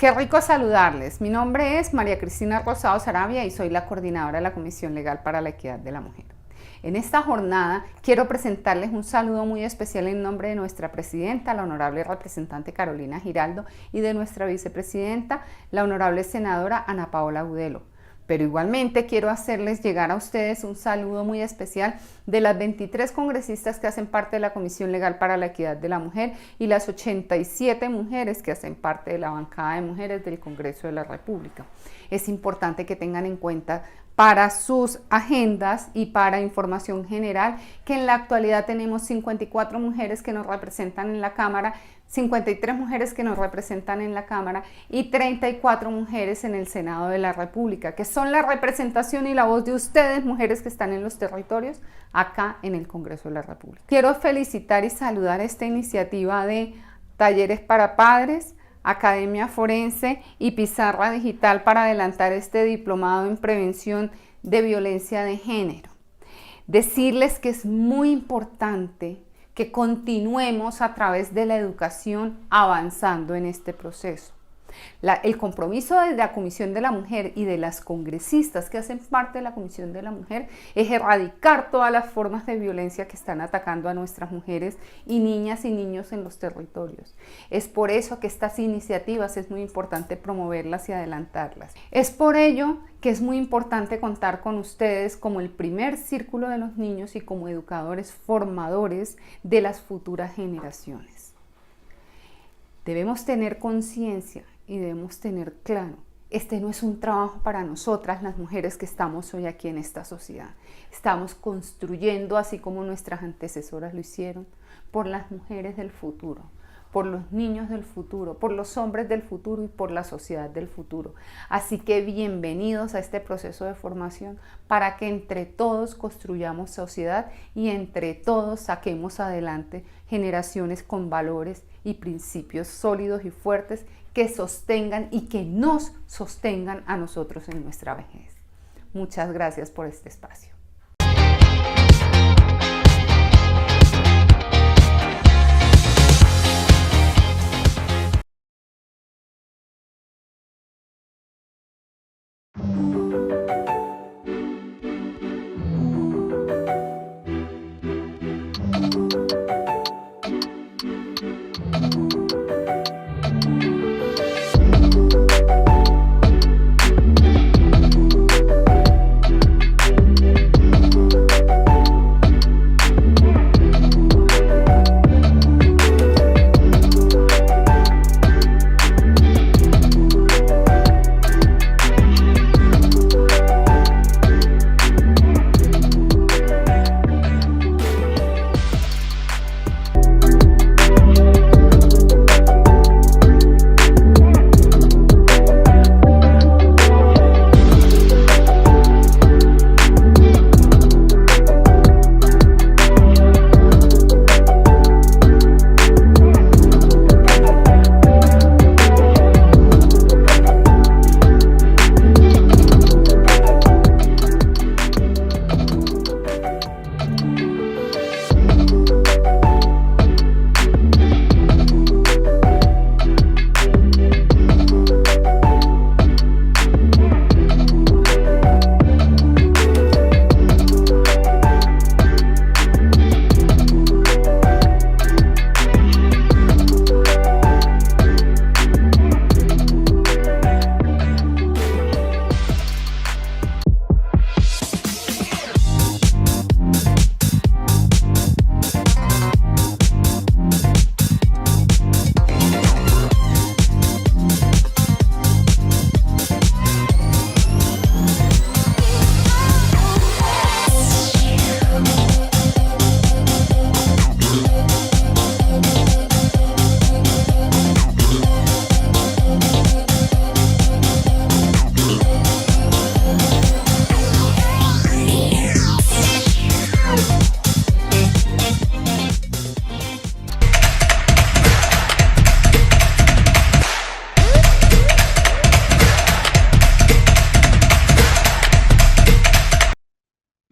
Qué rico saludarles. Mi nombre es María Cristina Rosado Sarabia y soy la coordinadora de la Comisión Legal para la Equidad de la Mujer. En esta jornada quiero presentarles un saludo muy especial en nombre de nuestra presidenta, la honorable representante Carolina Giraldo, y de nuestra vicepresidenta, la honorable senadora Ana Paola Agudelo. Pero igualmente quiero hacerles llegar a ustedes un saludo muy especial de las 23 congresistas que hacen parte de la Comisión Legal para la Equidad de la Mujer y las 87 mujeres que hacen parte de la bancada de mujeres del Congreso de la República. Es importante que tengan en cuenta para sus agendas y para información general que en la actualidad tenemos 54 mujeres que nos representan en la Cámara, 53 mujeres que nos representan en la Cámara y 34 mujeres en el Senado de la República, que son la representación y la voz de ustedes, mujeres que están en los territorios, acá en el Congreso de la República. Quiero felicitar y saludar esta iniciativa de Talleres para Padres, Academia Forense y Pizarra Digital para adelantar este diplomado en prevención de violencia de género. Decirles que es muy importante que continuemos a través de la educación avanzando en este proceso. El compromiso de la Comisión de la Mujer y de las congresistas que hacen parte de la Comisión de la Mujer es erradicar todas las formas de violencia que están atacando a nuestras mujeres y niñas y niños en los territorios. Es por eso que estas iniciativas es muy importante promoverlas y adelantarlas. Es por ello que es muy importante contar con ustedes como el primer círculo de los niños y como educadores formadores de las futuras generaciones. Debemos tener conciencia y debemos tener claro, este no es un trabajo para nosotras, las mujeres que estamos hoy aquí en esta sociedad. Estamos construyendo, así como nuestras antecesoras lo hicieron, por las mujeres del futuro, por los niños del futuro, por los hombres del futuro y por la sociedad del futuro. Así que bienvenidos a este proceso de formación para que entre todos construyamos sociedad y entre todos saquemos adelante generaciones con valores y principios sólidos y fuertes que sostengan y que nos sostengan a nosotros en nuestra vejez. Muchas gracias por este espacio.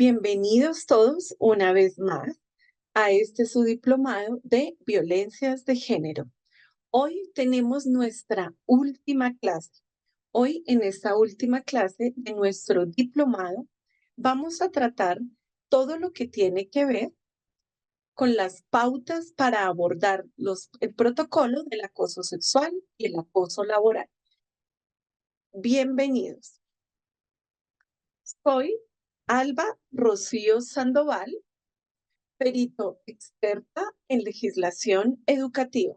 Bienvenidos todos una vez más a este su diplomado de violencias de género. Hoy tenemos nuestra última clase. Hoy en esta última clase de nuestro diplomado vamos a tratar todo lo que tiene que ver con las pautas para abordar el protocolo del acoso sexual y el acoso laboral. Bienvenidos. Soy Alba Rocío Sandoval, perito experta en legislación educativa,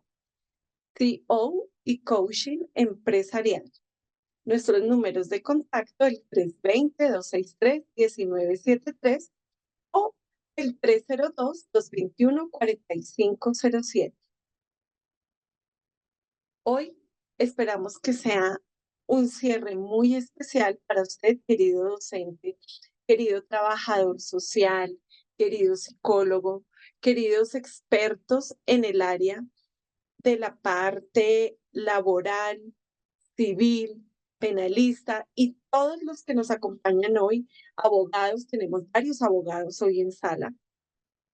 CO y coaching empresarial. Nuestros números de contacto, el 320-263-1973 o el 302-221-4507. Hoy esperamos que sea un cierre muy especial para usted, querido docente, querido trabajador social, querido psicólogo, queridos expertos en el área de la parte laboral, civil, penalista y todos los que nos acompañan hoy, abogados, tenemos varios abogados hoy en sala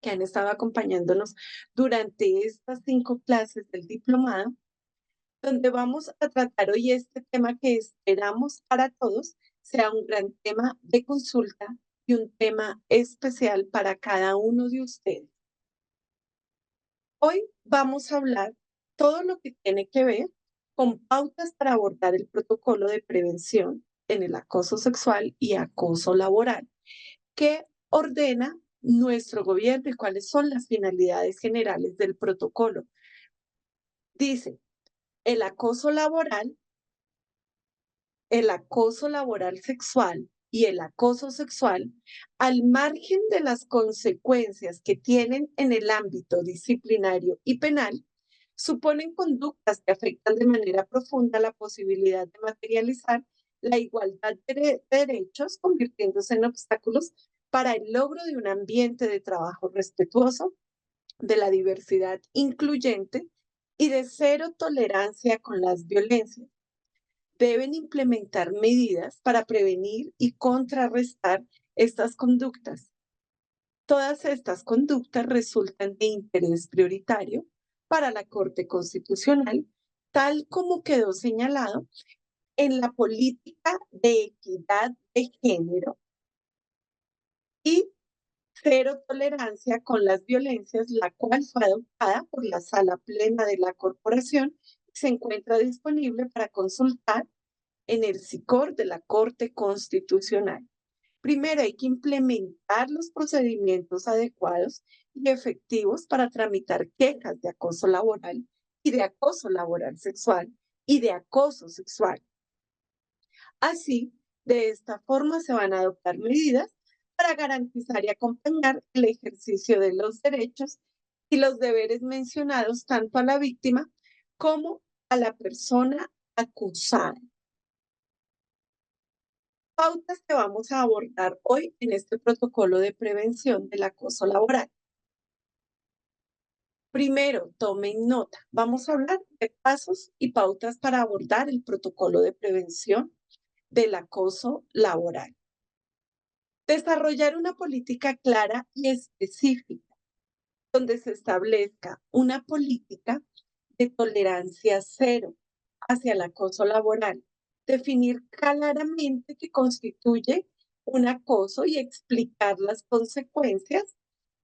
que han estado acompañándonos durante estas 5 clases del diplomado, donde vamos a tratar hoy este tema que esperamos para todos sea un gran tema de consulta y un tema especial para cada uno de ustedes. Hoy vamos a hablar todo lo que tiene que ver con pautas para abordar el protocolo de prevención en el acoso sexual y acoso laboral, que ordena nuestro gobierno y cuáles son las finalidades generales del protocolo. Dice, el acoso laboral sexual y el acoso sexual, al margen de las consecuencias que tienen en el ámbito disciplinario y penal, suponen conductas que afectan de manera profunda la posibilidad de materializar la igualdad de derechos, convirtiéndose en obstáculos para el logro de un ambiente de trabajo respetuoso, de la diversidad incluyente y de cero tolerancia con las violencias. Deben implementar medidas para prevenir y contrarrestar estas conductas. Todas estas conductas resultan de interés prioritario para la Corte Constitucional, tal como quedó señalado en la política de equidad de género y cero tolerancia con las violencias, la cual fue adoptada por la Sala Plena de la Corporación y se encuentra disponible para consultar en el SICOR de la Corte Constitucional. Primero, hay que implementar los procedimientos adecuados y efectivos para tramitar quejas de acoso laboral y de acoso laboral sexual y de acoso sexual. Así, de esta forma se van a adoptar medidas para garantizar y acompañar el ejercicio de los derechos y los deberes mencionados tanto a la víctima como a la persona acusada. Pautas que vamos a abordar hoy en este protocolo de prevención del acoso laboral. Primero, tomen nota. Vamos a hablar de pasos y pautas para abordar el protocolo de prevención del acoso laboral. Desarrollar una política clara y específica, donde se establezca una política de tolerancia cero hacia el acoso laboral. Definir claramente qué constituye un acoso y explicar las consecuencias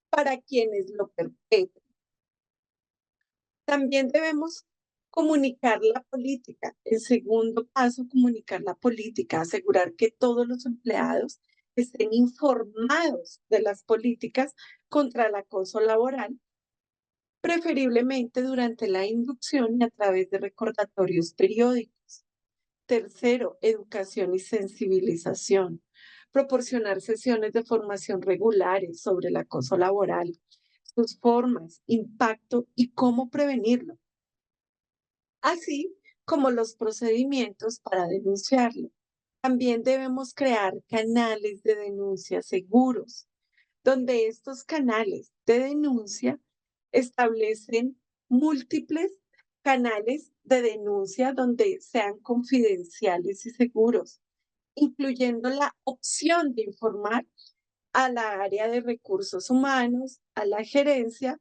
para quienes lo perpetran. También debemos comunicar la política. El segundo paso, comunicar la política, asegurar que todos los empleados estén informados de las políticas contra el acoso laboral, preferiblemente durante la inducción y a través de recordatorios periódicos. Tercero, educación y sensibilización. Proporcionar sesiones de formación regulares sobre el acoso laboral, sus formas, impacto y cómo prevenirlo, así como los procedimientos para denunciarlo. También debemos crear canales de denuncia seguros, donde estos canales de denuncia establecen múltiples canales de denuncia donde sean confidenciales y seguros, incluyendo la opción de informar a la área de recursos humanos, a la gerencia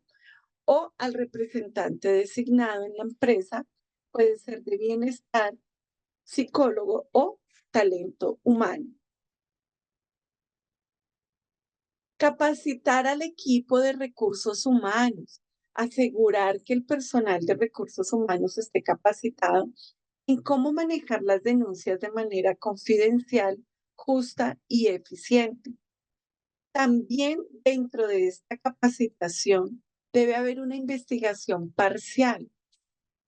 o al representante designado en la empresa puede ser de bienestar, psicólogo o talento humano. Capacitar al equipo de recursos humanos, asegurar que el personal de recursos humanos esté capacitado en cómo manejar las denuncias de manera confidencial, justa y eficiente. También dentro de esta capacitación debe haber una investigación parcial,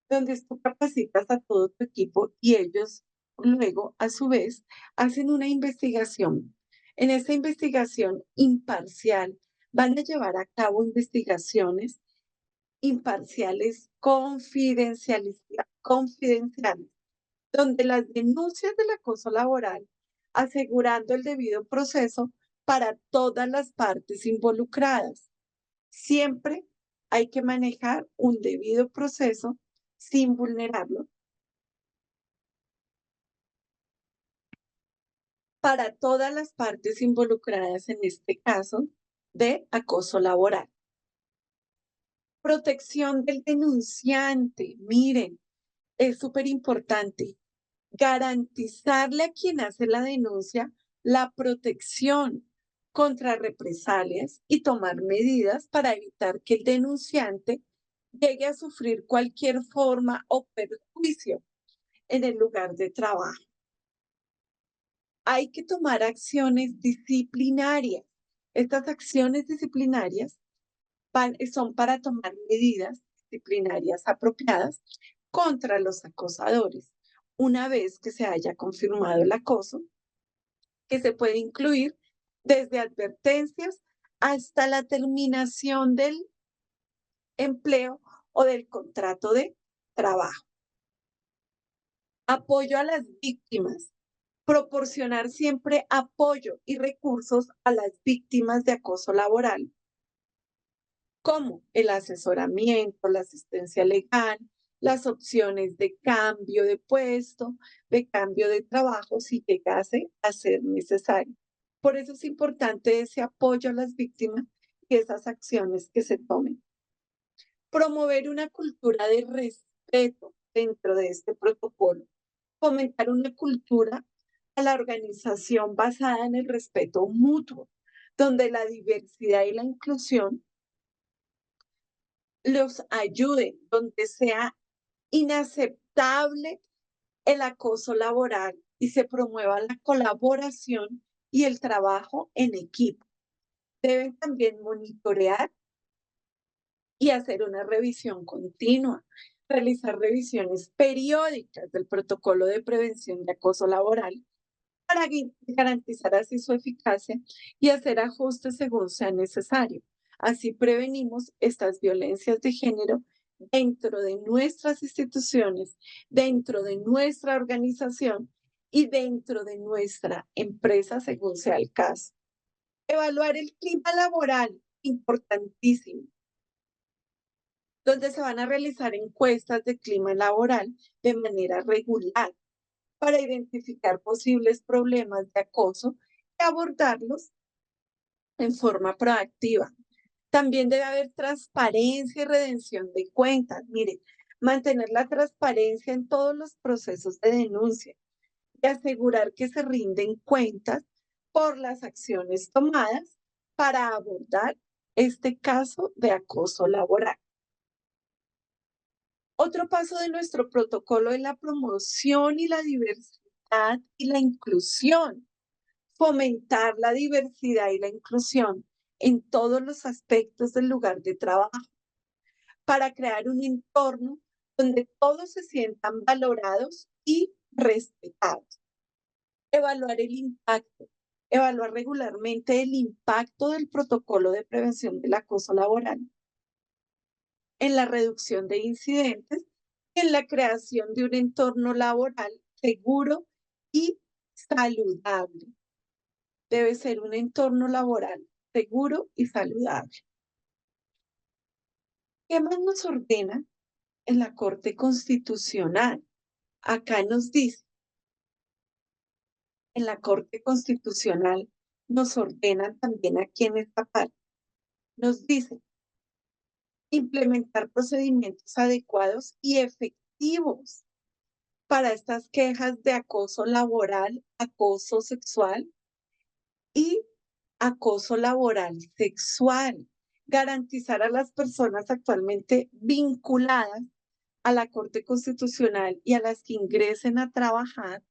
donde tú capacitas a todo tu equipo y ellos luego, a su vez, hacen una investigación. En esa investigación imparcial van a llevar a cabo investigaciones imparciales confidenciales, donde las denuncias del acoso laboral, asegurando el debido proceso para todas las partes involucradas. Siempre hay que manejar un debido proceso sin vulnerarlo para todas las partes involucradas en este caso de acoso laboral. Protección del denunciante. Miren, es súper importante garantizarle a quien hace la denuncia la protección contra represalias y tomar medidas para evitar que el denunciante llegue a sufrir cualquier forma o perjuicio en el lugar de trabajo. Hay que tomar acciones disciplinarias. Estas acciones disciplinarias son para tomar medidas disciplinarias apropiadas contra los acosadores. Una vez que se haya confirmado el acoso, que se puede incluir desde advertencias hasta la terminación del empleo o del contrato de trabajo. Apoyo a las víctimas. Proporcionar siempre apoyo y recursos a las víctimas de acoso laboral, como el asesoramiento, la asistencia legal, las opciones de cambio de puesto, de cambio de trabajo si llegase a ser necesario. Por eso es importante ese apoyo a las víctimas y esas acciones que se tomen. Promover una cultura de respeto dentro de este protocolo. Fomentar una cultura a la organización basada en el respeto mutuo, donde la diversidad y la inclusión los ayude, donde sea inaceptable el acoso laboral y se promueva la colaboración y el trabajo en equipo. Deben también monitorear y hacer una revisión continua, realizar revisiones periódicas del protocolo de prevención de acoso laboral para garantizar así su eficacia y hacer ajustes según sea necesario. Así prevenimos estas violencias de género dentro de nuestras instituciones, dentro de nuestra organización y dentro de nuestra empresa, según sea el caso. Evaluar el clima laboral, importantísimo, donde se van a realizar encuestas de clima laboral de manera regular para identificar posibles problemas de acoso y abordarlos en forma proactiva. También debe haber transparencia y redención de cuentas. Miren, mantener la transparencia en todos los procesos de denuncia y asegurar que se rinden cuentas por las acciones tomadas para abordar este caso de acoso laboral. Otro paso de nuestro protocolo es la promoción y la diversidad y la inclusión. Fomentar la diversidad y la inclusión en todos los aspectos del lugar de trabajo para crear un entorno donde todos se sientan valorados y respetados. Evaluar el impacto. Evaluar regularmente el impacto del protocolo de prevención del acoso laboral en la reducción de incidentes y en la creación de un entorno laboral seguro y saludable. Debe ser un entorno laboral seguro y saludable. ¿Qué más nos ordena en la Corte Constitucional? Acá nos dice, en la Corte Constitucional nos ordena también aquí en esta parte, nos dice implementar procedimientos adecuados y efectivos activos para estas quejas de acoso laboral, acoso sexual y acoso laboral sexual. Garantizar a las personas actualmente vinculadas a la Corte Constitucional y a las que ingresen a trabajar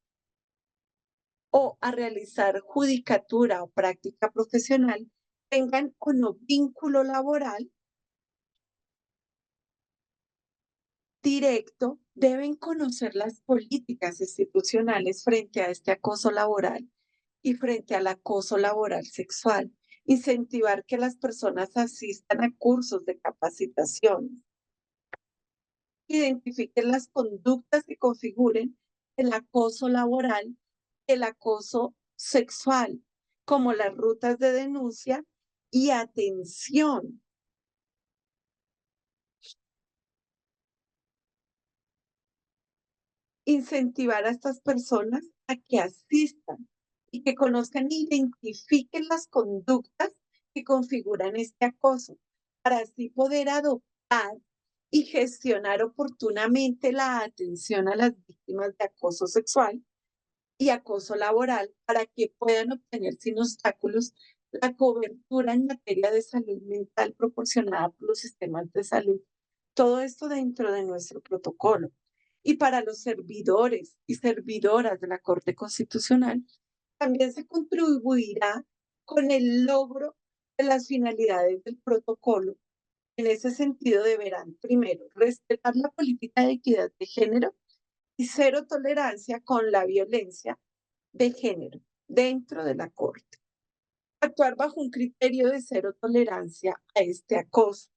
o a realizar judicatura o práctica profesional, tengan o no vínculo laboral directo, deben conocer las políticas institucionales frente a este acoso laboral y frente al acoso laboral sexual. Incentivar que las personas asistan a cursos de capacitación. Identifiquen las conductas que configuren el acoso laboral, el acoso sexual, como las rutas de denuncia y atención. Incentivar a estas personas a que asistan y que conozcan e identifiquen las conductas que configuran este acoso, para así poder adoptar y gestionar oportunamente la atención a las víctimas de acoso sexual y acoso laboral, para que puedan obtener sin obstáculos la cobertura en materia de salud mental proporcionada por los sistemas de salud. Todo esto dentro de nuestro protocolo. Y para los servidores y servidoras de la Corte Constitucional, también se contribuirá con el logro de las finalidades del protocolo. En ese sentido, deberán, primero, respetar la política de equidad de género y cero tolerancia con la violencia de género dentro de la Corte. Actuar bajo un criterio de cero tolerancia a este acoso.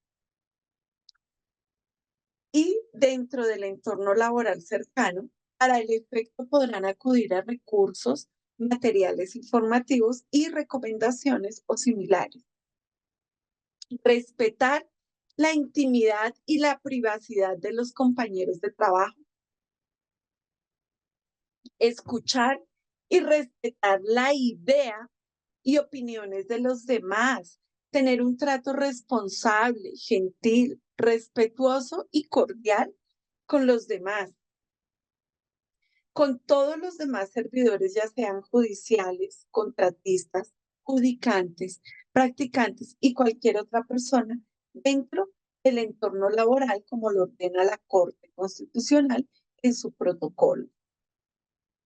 Y dentro del entorno laboral cercano, para el efecto podrán acudir a recursos, materiales informativos y recomendaciones o similares. Respetar la intimidad y la privacidad de los compañeros de trabajo. Escuchar y respetar la idea y opiniones de los demás. Tener un trato responsable, gentil, respetuoso y cordial con los demás. Con todos los demás servidores, ya sean judiciales, contratistas, judicantes, practicantes y cualquier otra persona dentro del entorno laboral, como lo ordena la Corte Constitucional en su protocolo.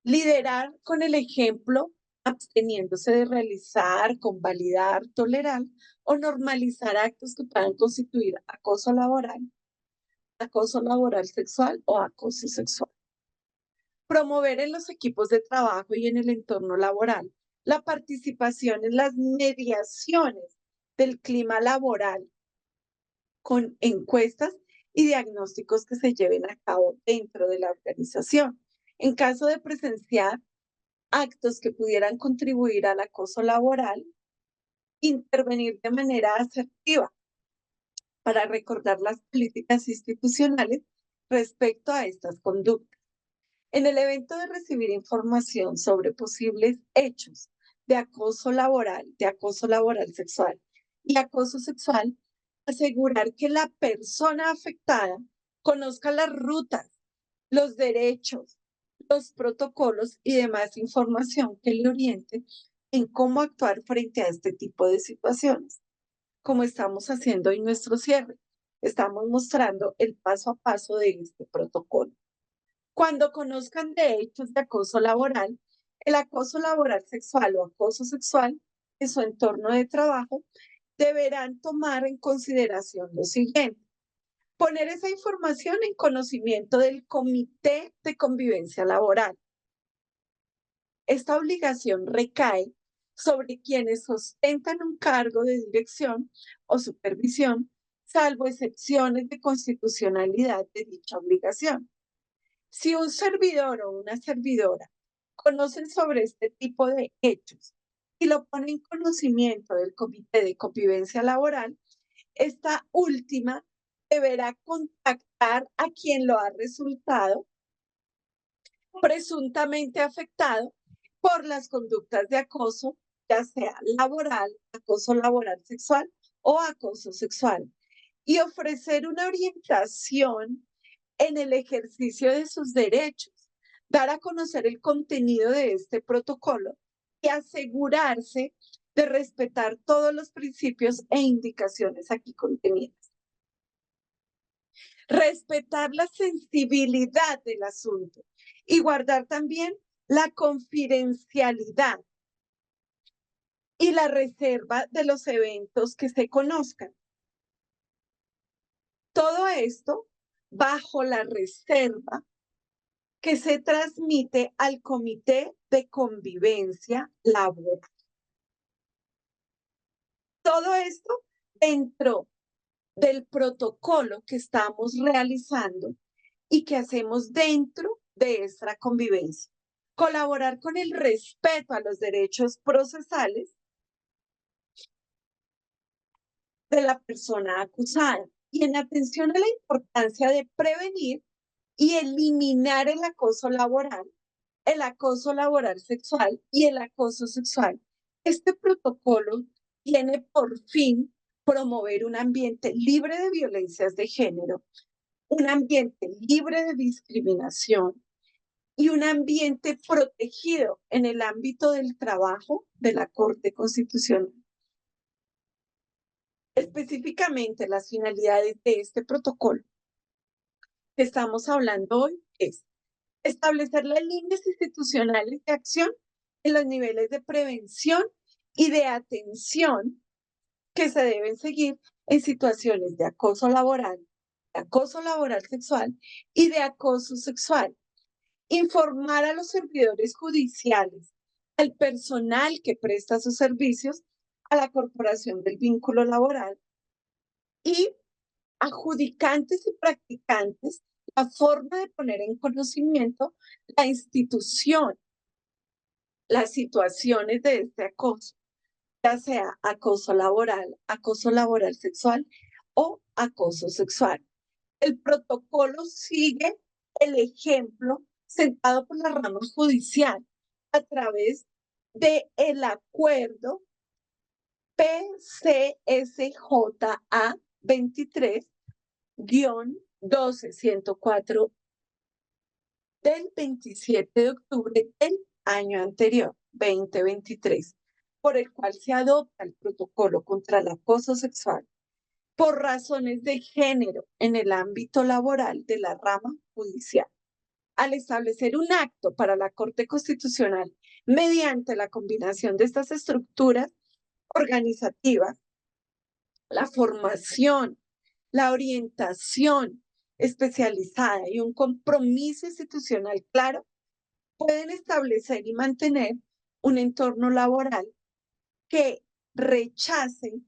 Liderar con el ejemplo, absteniéndose de realizar, convalidar, tolerar o normalizar actos que puedan constituir acoso laboral sexual o acoso sexual. Promover en los equipos de trabajo y en el entorno laboral la participación en las mediaciones del clima laboral con encuestas y diagnósticos que se lleven a cabo dentro de la organización. En caso de presenciar actos que pudieran contribuir al acoso laboral, intervenir de manera asertiva para recordar las políticas institucionales respecto a estas conductas. En el evento de recibir información sobre posibles hechos de acoso laboral sexual y acoso sexual, asegurar que la persona afectada conozca las rutas, los derechos, los protocolos y demás información que le oriente en cómo actuar frente a este tipo de situaciones, como estamos haciendo en nuestro cierre. Estamos mostrando el paso a paso de este protocolo. Cuando conozcan de hechos de acoso laboral, el acoso laboral sexual o acoso sexual en su entorno de trabajo, deberán tomar en consideración lo siguiente: poner esa información en conocimiento del Comité de Convivencia Laboral. Esta obligación recae sobre quienes ostentan un cargo de dirección o supervisión, salvo excepciones de constitucionalidad de dicha obligación. Si un servidor o una servidora conocen sobre este tipo de hechos y lo ponen en conocimiento del Comité de Convivencia Laboral, esta última deberá contactar a quien lo ha resultado presuntamente afectado por las conductas de acoso, ya sea laboral, acoso laboral sexual o acoso sexual, y ofrecer una orientación en el ejercicio de sus derechos, dar a conocer el contenido de este protocolo y asegurarse de respetar todos los principios e indicaciones aquí contenidas. Respetar la sensibilidad del asunto y guardar también la confidencialidad y la reserva de los eventos que se conozcan. Todo esto bajo la reserva que se transmite al Comité de Convivencia Laboral. Todo esto dentro del protocolo que estamos realizando y que hacemos dentro de esta convivencia. Colaborar con el respeto a los derechos procesales de la persona acusada y en atención a la importancia de prevenir y eliminar el acoso laboral sexual y el acoso sexual. Este protocolo tiene por fin promover un ambiente libre de violencias de género, un ambiente libre de discriminación y un ambiente protegido en el ámbito del trabajo de la Corte Constitucional. Específicamente, las finalidades de este protocolo que estamos hablando hoy es establecer las líneas institucionales de acción en los niveles de prevención y de atención que se deben seguir en situaciones de acoso laboral sexual y de acoso sexual. Informar a los servidores judiciales, al personal que presta sus servicios a la corporación del vínculo laboral y adjudicantes y practicantes la forma de poner en conocimiento la institución, las situaciones de este acoso, ya sea acoso laboral sexual o acoso sexual. El protocolo sigue el ejemplo sentado por la rama judicial a través del acuerdo PCSJA 23-12104 del 27 de octubre del año anterior, 2023, por el cual se adopta el protocolo contra el acoso sexual por razones de género en el ámbito laboral de la rama judicial. Al establecer un acto para la Corte Constitucional mediante la combinación de estas estructuras organizativas, la formación, la orientación especializada y un compromiso institucional claro, pueden establecer y mantener un entorno laboral que rechace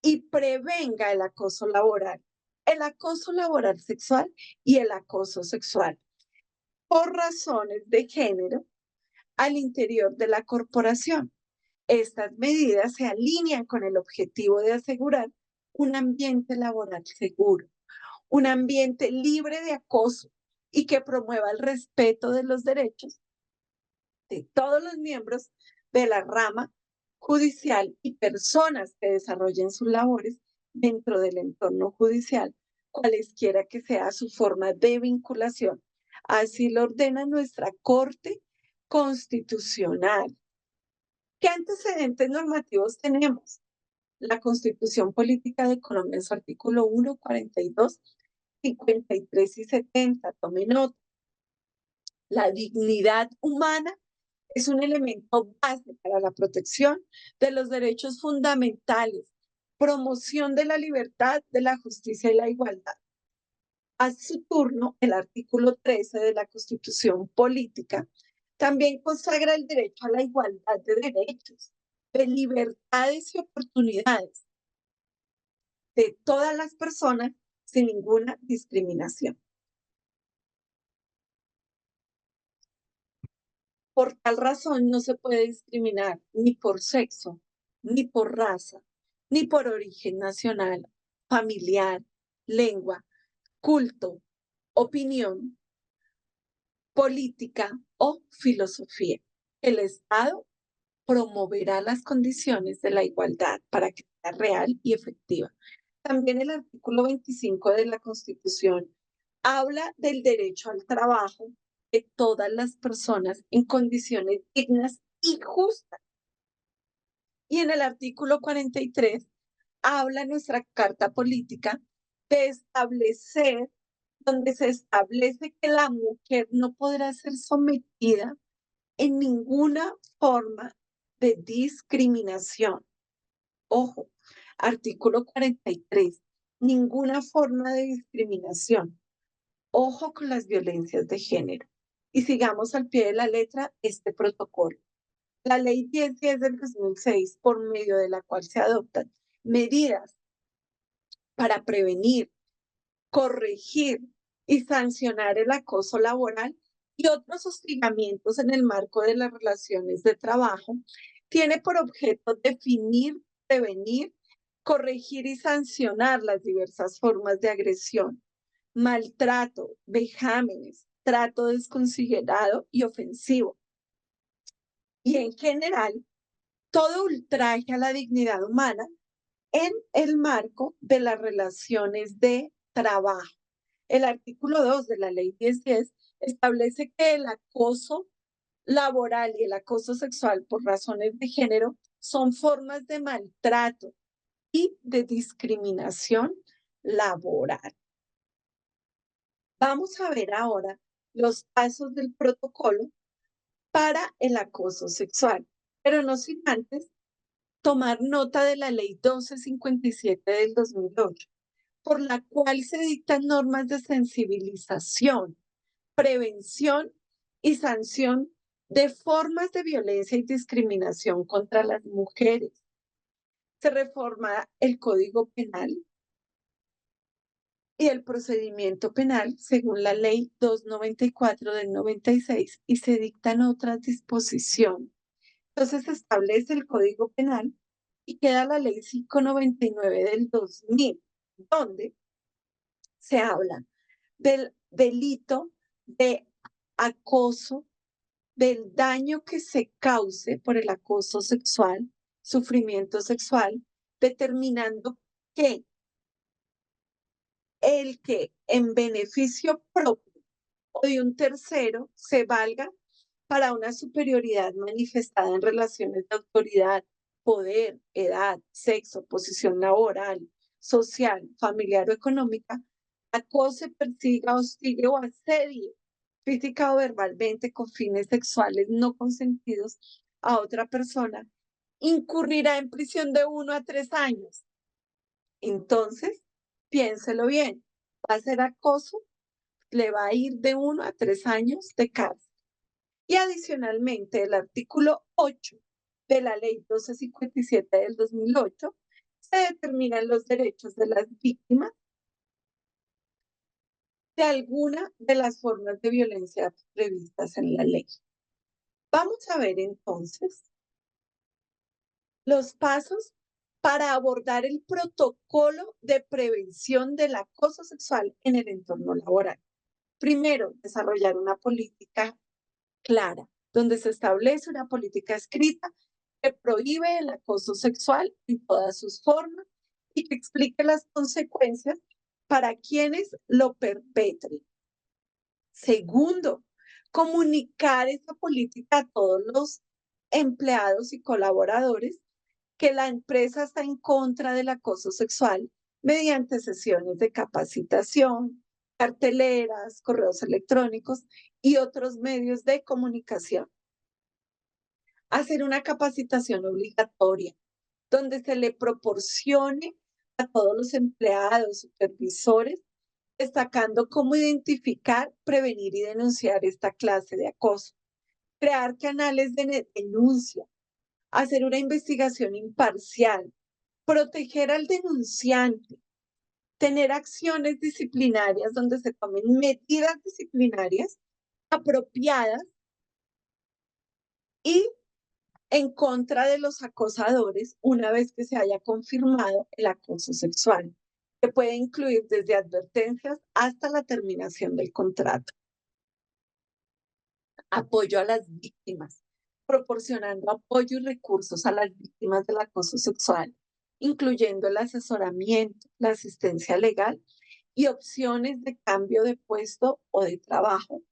y prevenga el acoso laboral sexual y el acoso sexual por razones de género al interior de la corporación. Estas medidas se alinean con el objetivo de asegurar un ambiente laboral seguro, un ambiente libre de acoso y que promueva el respeto de los derechos de todos los miembros de la rama judicial y personas que desarrollen sus labores dentro del entorno judicial, cualesquiera que sea su forma de vinculación. Así lo ordena nuestra Corte Constitucional. ¿Qué antecedentes normativos tenemos? La Constitución Política de Colombia en su artículo 1, 42, 53 y 70. Tome nota. La dignidad humana es un elemento base para la protección de los derechos fundamentales, promoción de la libertad, de la justicia y la igualdad. A su turno, el artículo 13 de la Constitución Política también consagra el derecho a la igualdad de derechos, de libertades y oportunidades de todas las personas sin ninguna discriminación. Por tal razón, no se puede discriminar ni por sexo, ni por raza, ni por origen nacional, familiar, lengua, culto, opinión, política o filosofía. El Estado promoverá las condiciones de la igualdad para que sea real y efectiva. También el artículo 25 de la Constitución habla del derecho al trabajo de todas las personas en condiciones dignas y justas. Y en el artículo 43 habla nuestra Carta Política de establecer, donde se establece que la mujer no podrá ser sometida en ninguna forma de discriminación. Ojo, artículo 43, ninguna forma de discriminación. Ojo con las violencias de género. Y sigamos al pie de la letra este protocolo. La Ley 1010 del 2006, por medio de la cual se adoptan medidas para prevenir, corregir y sancionar el acoso laboral y otros hostigamientos en el marco de las relaciones de trabajo, tiene por objeto definir, prevenir, corregir y sancionar las diversas formas de agresión, maltrato, vejámenes, trato desconsiderado y ofensivo. Y en general, todo ultraje a la dignidad humana en el marco de las relaciones de trabajo. El artículo 2 de la Ley 1010 establece que el acoso laboral y el acoso sexual por razones de género son formas de maltrato y de discriminación laboral. Vamos a ver ahora los pasos del protocolo para el acoso sexual, pero no sin antes tomar nota de la Ley 1257 del 2008, por la cual se dictan normas de sensibilización, prevención y sanción de formas de violencia y discriminación contra las mujeres. Se reforma el Código Penal y el procedimiento penal según la Ley 294 del 96 y se dictan otras disposiciones. Entonces se establece el Código Penal y queda la Ley 599 del 2000, donde se habla del delito de acoso, del daño que se cause por el acoso sexual, sufrimiento sexual, determinando que el que en beneficio propio o de un tercero se valga para una superioridad manifestada en relaciones de autoridad, poder, edad, sexo, posición laboral, social, familiar o económica, acose, persiga, hostigue o asedie física o verbalmente con fines sexuales no consentidos a otra persona, incurrirá en prisión de 1 a 3 años. Entonces, piénselo bien, va a ser acoso, le va a ir de 1 a 3 años de cárcel. Y adicionalmente, el artículo 8 de la Ley 1257 del 2008 se determinan los derechos de las víctimas de alguna de las formas de violencia previstas en la ley. Vamos a ver entonces los pasos para abordar el protocolo de prevención del acoso sexual en el entorno laboral. Primero, desarrollar una política clara, donde se establece una política escrita que prohíbe el acoso sexual en todas sus formas y que explique las consecuencias para quienes lo perpetren. Segundo, comunicar esa política a todos los empleados y colaboradores que la empresa está en contra del acoso sexual mediante sesiones de capacitación, carteleras, correos electrónicos y otros medios de comunicación. Hacer una capacitación obligatoria donde se le proporcione a todos los empleados, supervisores, destacando cómo identificar, prevenir y denunciar esta clase de acoso. Crear canales de denuncia, hacer una investigación imparcial, proteger al denunciante, tener acciones disciplinarias donde se tomen medidas disciplinarias apropiadas y en contra de los acosadores una vez que se haya confirmado el acoso sexual, que puede incluir desde advertencias hasta la terminación del contrato. Apoyo a las víctimas, proporcionando apoyo y recursos a las víctimas del acoso sexual, incluyendo el asesoramiento, la asistencia legal y opciones de cambio de puesto o de trabajo,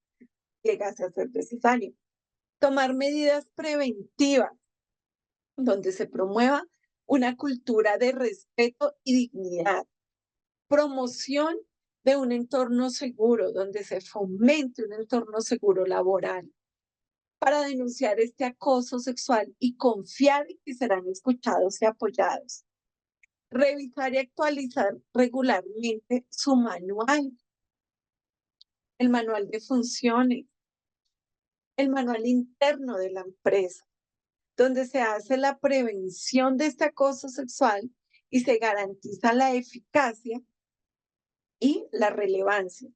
llegase a ser necesario. Tomar medidas preventivas donde se promueva una cultura de respeto y dignidad. Promoción de un entorno seguro, donde se fomente un entorno seguro laboral para denunciar este acoso sexual y confiar en que serán escuchados y apoyados. Revisar y actualizar regularmente su manual, el manual de funciones, el manual interno de la empresa, donde se hace la prevención de este acoso sexual y se garantiza la eficacia y la relevancia.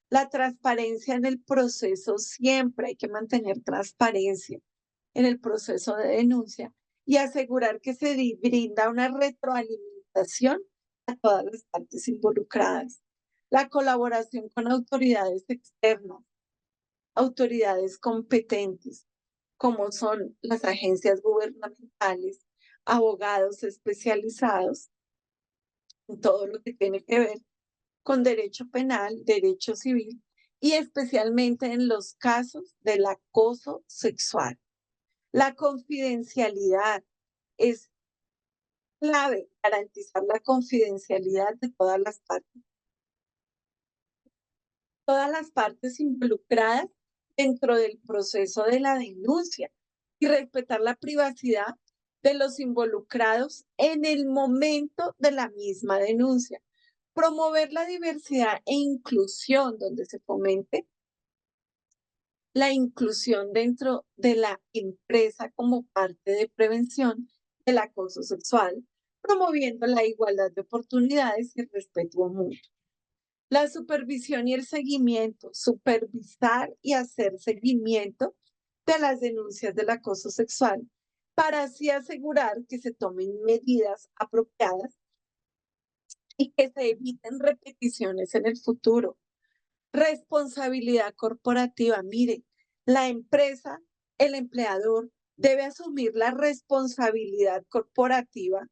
La transparencia en el proceso, siempre hay que mantener transparencia en el proceso de denuncia y asegurar que se brinda una retroalimentación a todas las partes involucradas. La colaboración con autoridades externas, autoridades competentes, como son las agencias gubernamentales, abogados especializados en todo lo que tiene que ver con derecho penal, derecho civil y especialmente en los casos del acoso sexual. La confidencialidad es clave, garantizar la confidencialidad de todas las partes involucradas dentro del proceso de la denuncia y respetar la privacidad de los involucrados en el momento de la misma denuncia. Promover la diversidad e inclusión, donde se fomente la inclusión dentro de la empresa como parte de prevención del acoso sexual, promoviendo la igualdad de oportunidades y el respeto mutuo. La supervisión y el seguimiento, supervisar y hacer seguimiento de las denuncias del acoso sexual para así asegurar que se tomen medidas apropiadas y que se eviten repeticiones en el futuro. Responsabilidad corporativa. Mire, la empresa, el empleador debe asumir la responsabilidad corporativa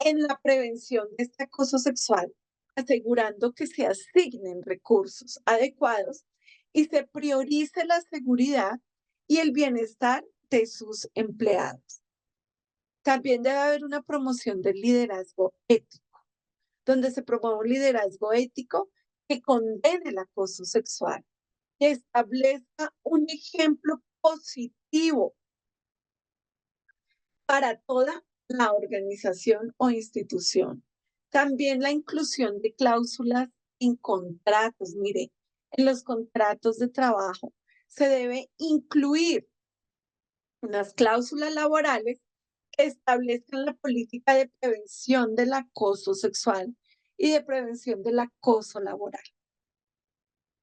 en la prevención de este acoso sexual, asegurando que se asignen recursos adecuados y se priorice la seguridad y el bienestar de sus empleados. También debe haber una promoción del liderazgo ético, donde se promueva un liderazgo ético que condene el acoso sexual, que establezca un ejemplo positivo para toda la organización o institución. También la inclusión de cláusulas en contratos. Mire, en los contratos de trabajo se debe incluir unas cláusulas laborales que establezcan la política de prevención del acoso sexual y de prevención del acoso laboral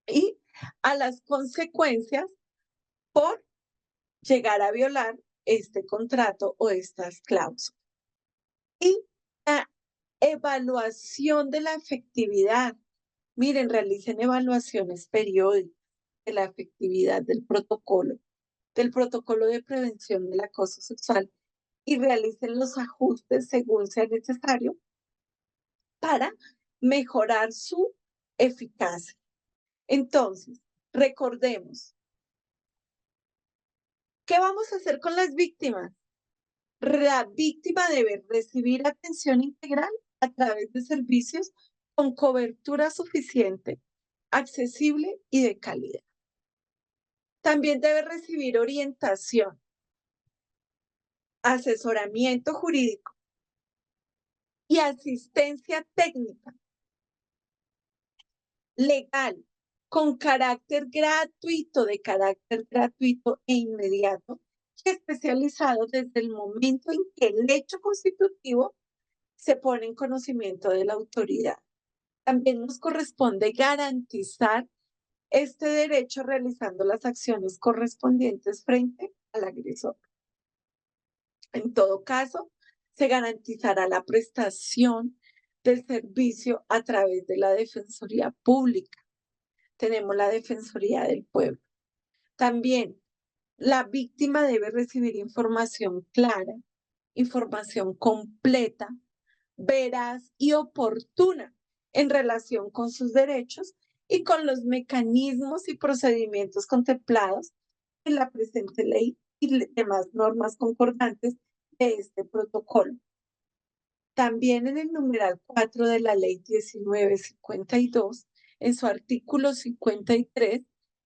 y a las consecuencias por llegar a violar este contrato o estas cláusulas. Y la evaluación de la efectividad. Miren, realicen evaluaciones periódicas de la efectividad del protocolo de prevención del acoso sexual y realicen los ajustes según sea necesario para mejorar su eficacia. Entonces, recordemos, ¿qué vamos a hacer con las víctimas? La víctima debe recibir atención integral a través de servicios con cobertura suficiente, accesible y de calidad. También debe recibir orientación, asesoramiento jurídico y asistencia técnica legal con de carácter gratuito e inmediato y especializado desde el momento en que el hecho constitutivo se pone en conocimiento de la autoridad. También nos corresponde garantizar este derecho realizando las acciones correspondientes frente al agresor. En todo caso, se garantizará la prestación del servicio a través de la Defensoría Pública. Tenemos la Defensoría del Pueblo. También la víctima debe recibir información clara, información completa, veraz y oportuna en relación con sus derechos y con los mecanismos y procedimientos contemplados en la presente ley y demás normas concordantes de este protocolo. También en el numeral 4 de la ley 1952, en su artículo 53,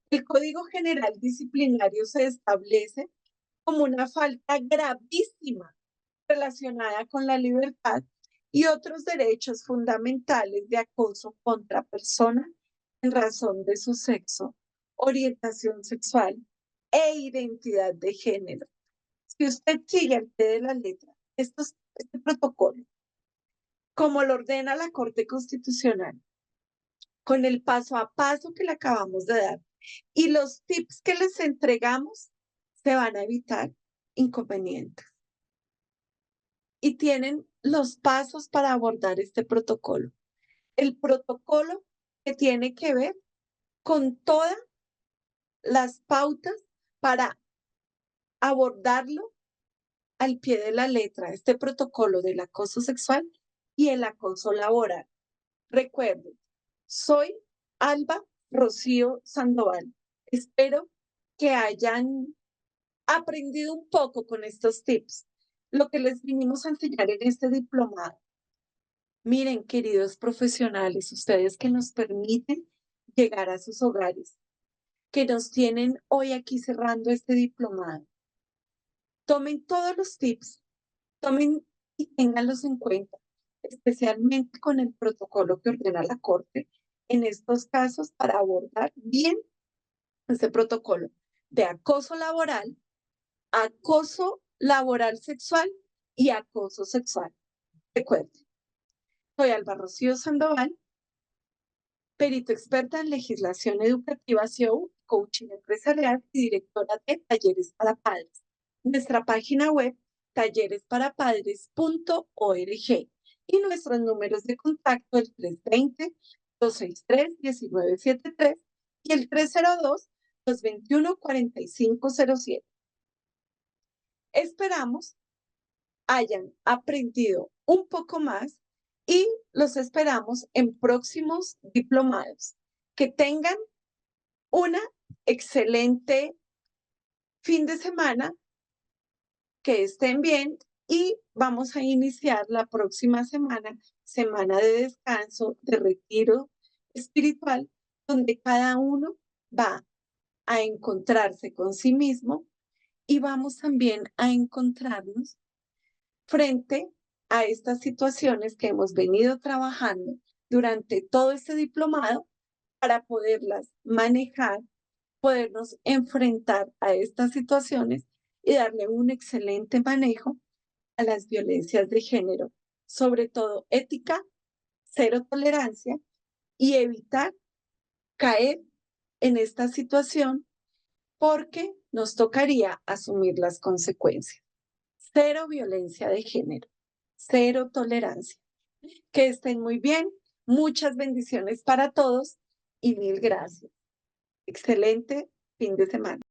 el Código General Disciplinario se establece como una falta gravísima relacionada con la libertad y otros derechos fundamentales de acoso contra persona en razón de su sexo, orientación sexual e identidad de género. Si usted sigue al pie de la letra este protocolo, como lo ordena la Corte Constitucional, con el paso a paso que le acabamos de dar y los tips que les entregamos, se van a evitar inconvenientes. Y tienen los pasos para abordar este protocolo. El protocolo que tiene que ver con todas las pautas para abordarlo al pie de la letra, este protocolo del acoso sexual y el acoso laboral. Recuerden, soy Alba Rocío Sandoval. Espero que hayan aprendido un poco con estos tips, lo que les vinimos a enseñar en este diplomado. Miren, queridos profesionales, ustedes que nos permiten llegar a sus hogares, que nos tienen hoy aquí cerrando este diplomado. Tomen todos los tips, tomen y ténganlos en cuenta, especialmente con el protocolo que ordena la Corte en estos casos para abordar bien este protocolo de acoso laboral sexual y acoso sexual. Recuerden, soy Alba Rocío Sandoval, perito experta en legislación educativa, SEO, coaching empresarial y directora de Talleres para Padres. Nuestra página web, talleresParaPadres.org, y nuestros números de contacto, el 320-263-1973 y el 302-221-4507. Esperamos hayan aprendido un poco más y los esperamos en próximos diplomados. Que tengan una excelente fin de semana, que estén bien y vamos a iniciar la próxima semana, semana de descanso, de retiro espiritual, donde cada uno va a encontrarse con sí mismo y vamos también a encontrarnos frente a estas situaciones que hemos venido trabajando durante todo este diplomado para poderlas manejar, podernos enfrentar a estas situaciones y darle un excelente manejo a las violencias de género, sobre todo ética, cero tolerancia y evitar caer en esta situación porque nos tocaría asumir las consecuencias. Cero violencia de género, cero tolerancia. Que estén muy bien, muchas bendiciones para todos y mil gracias. Excelente fin de semana.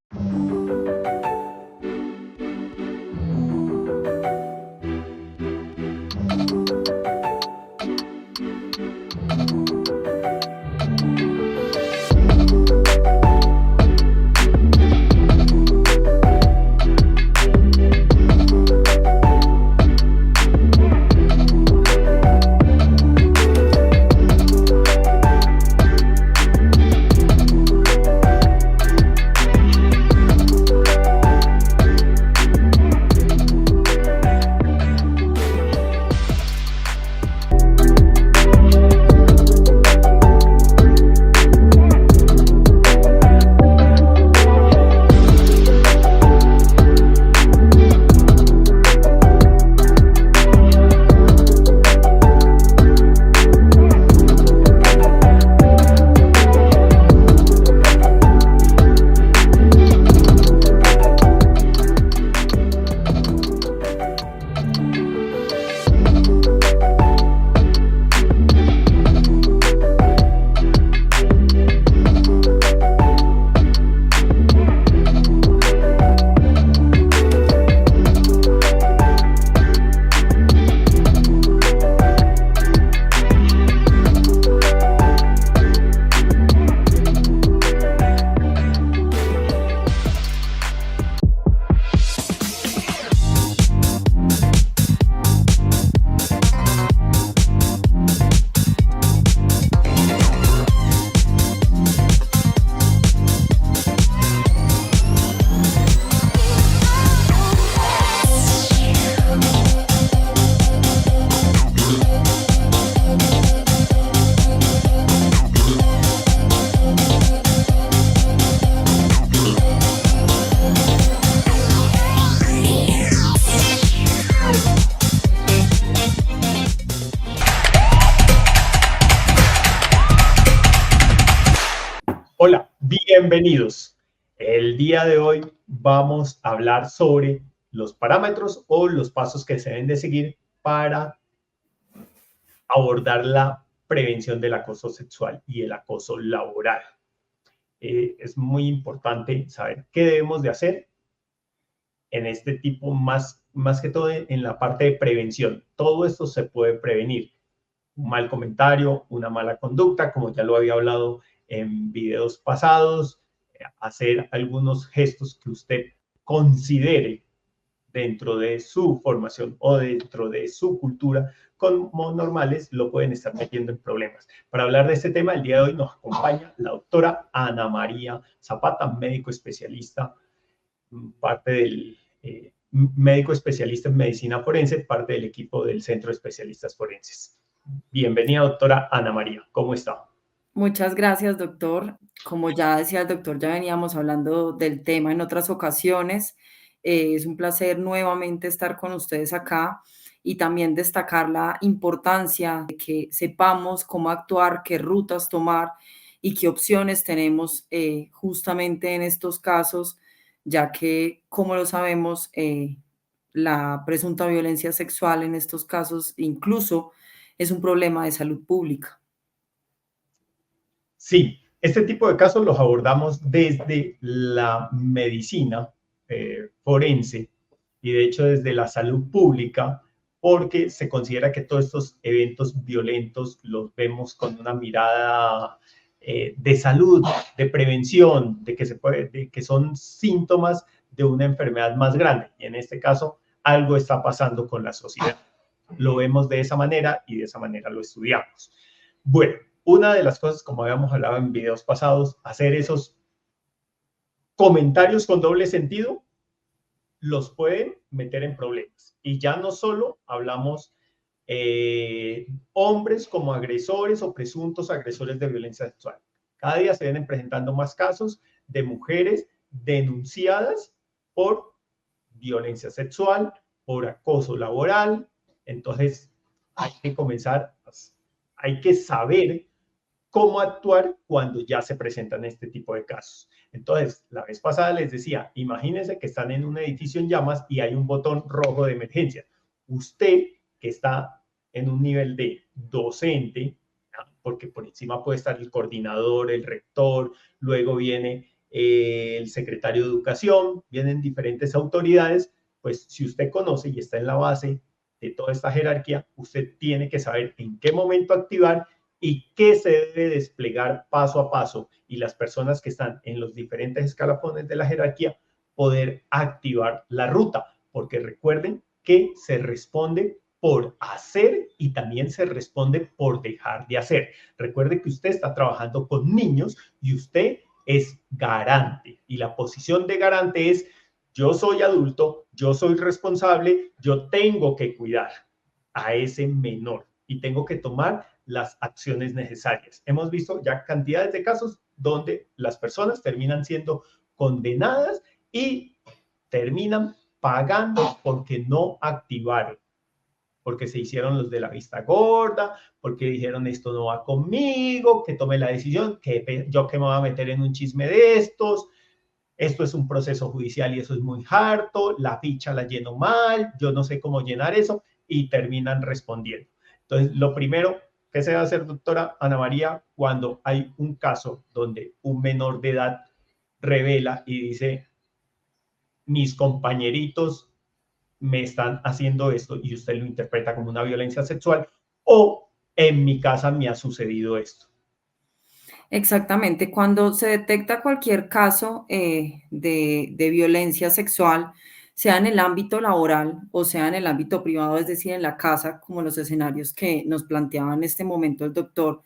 Hola, bienvenidos. El día de hoy vamos a hablar sobre los parámetros o los pasos que se deben de seguir para abordar la prevención del acoso sexual y el acoso laboral. Es muy importante saber qué debemos de hacer en este tipo, más que todo en la parte de prevención. Todo esto se puede prevenir. Un mal comentario, una mala conducta, como ya lo había hablado en videos pasados, hacer algunos gestos que usted considere dentro de su formación o dentro de su cultura como normales, lo pueden estar metiendo en problemas. Para hablar de este tema, el día de hoy nos acompaña la doctora Ana María Zapata, médico especialista, parte del médico especialista en medicina forense, parte del equipo del Centro de Especialistas Forenses. Bienvenida, doctora Ana María. ¿Cómo está? Muchas gracias, doctor. Como ya decía el doctor, ya veníamos hablando del tema en otras ocasiones. Es un placer nuevamente estar con ustedes acá y también destacar la importancia de que sepamos cómo actuar, qué rutas tomar y qué opciones tenemos justamente en estos casos, ya que, como lo sabemos, la presunta violencia sexual en estos casos incluso es un problema de salud pública. Sí, este tipo de casos los abordamos desde la medicina forense y de hecho desde la salud pública, porque se considera que todos estos eventos violentos los vemos con una mirada de salud, de prevención, de que son síntomas de una enfermedad más grande. Y en este caso, algo está pasando con la sociedad. Lo vemos de esa manera y de esa manera lo estudiamos. Bueno, una de las cosas, como habíamos hablado en videos pasados, hacer esos comentarios con doble sentido los pueden meter en problemas. Y ya no solo hablamos hombres como agresores o presuntos agresores de violencia sexual. Cada día se vienen presentando más casos de mujeres denunciadas por violencia sexual, por acoso laboral. Entonces, hay que comenzar, hay que saber cómo actuar cuando ya se presentan este tipo de casos. Entonces, la vez pasada les decía, imagínense que están en un edificio en llamas y hay un botón rojo de emergencia. Usted que está en un nivel de docente, porque por encima puede estar el coordinador, el rector, luego viene el secretario de educación, vienen diferentes autoridades, pues si usted conoce y está en la base de toda esta jerarquía, usted tiene que saber en qué momento activar y qué se debe desplegar paso a paso, y las personas que están en los diferentes escalafones de la jerarquía poder activar la ruta, porque recuerden que se responde por hacer y también se responde por dejar de hacer. Recuerde que usted está trabajando con niños y usted es garante, y la posición de garante es: yo soy adulto, yo soy responsable, yo tengo que cuidar a ese menor y tengo que tomar las acciones necesarias. Hemos visto ya cantidades de casos donde las personas terminan siendo condenadas y terminan pagando porque no activaron, porque se hicieron los de la vista gorda, porque dijeron esto no va conmigo, que tome la decisión, que yo que me voy a meter en un chisme de estos, esto es un proceso judicial y eso es muy harto, la ficha la lleno mal, yo no sé cómo llenar eso, y terminan respondiendo. Entonces, lo primero que se va a hacer, doctora Ana María, cuando hay un caso donde un menor de edad revela y dice: mis compañeritos me están haciendo esto, y usted lo interpreta como una violencia sexual, o en mi casa me ha sucedido esto. Exactamente, cuando se detecta cualquier caso de violencia sexual, sea en el ámbito laboral o sea en el ámbito privado, es decir, en la casa, como los escenarios que nos planteaba en este momento el doctor,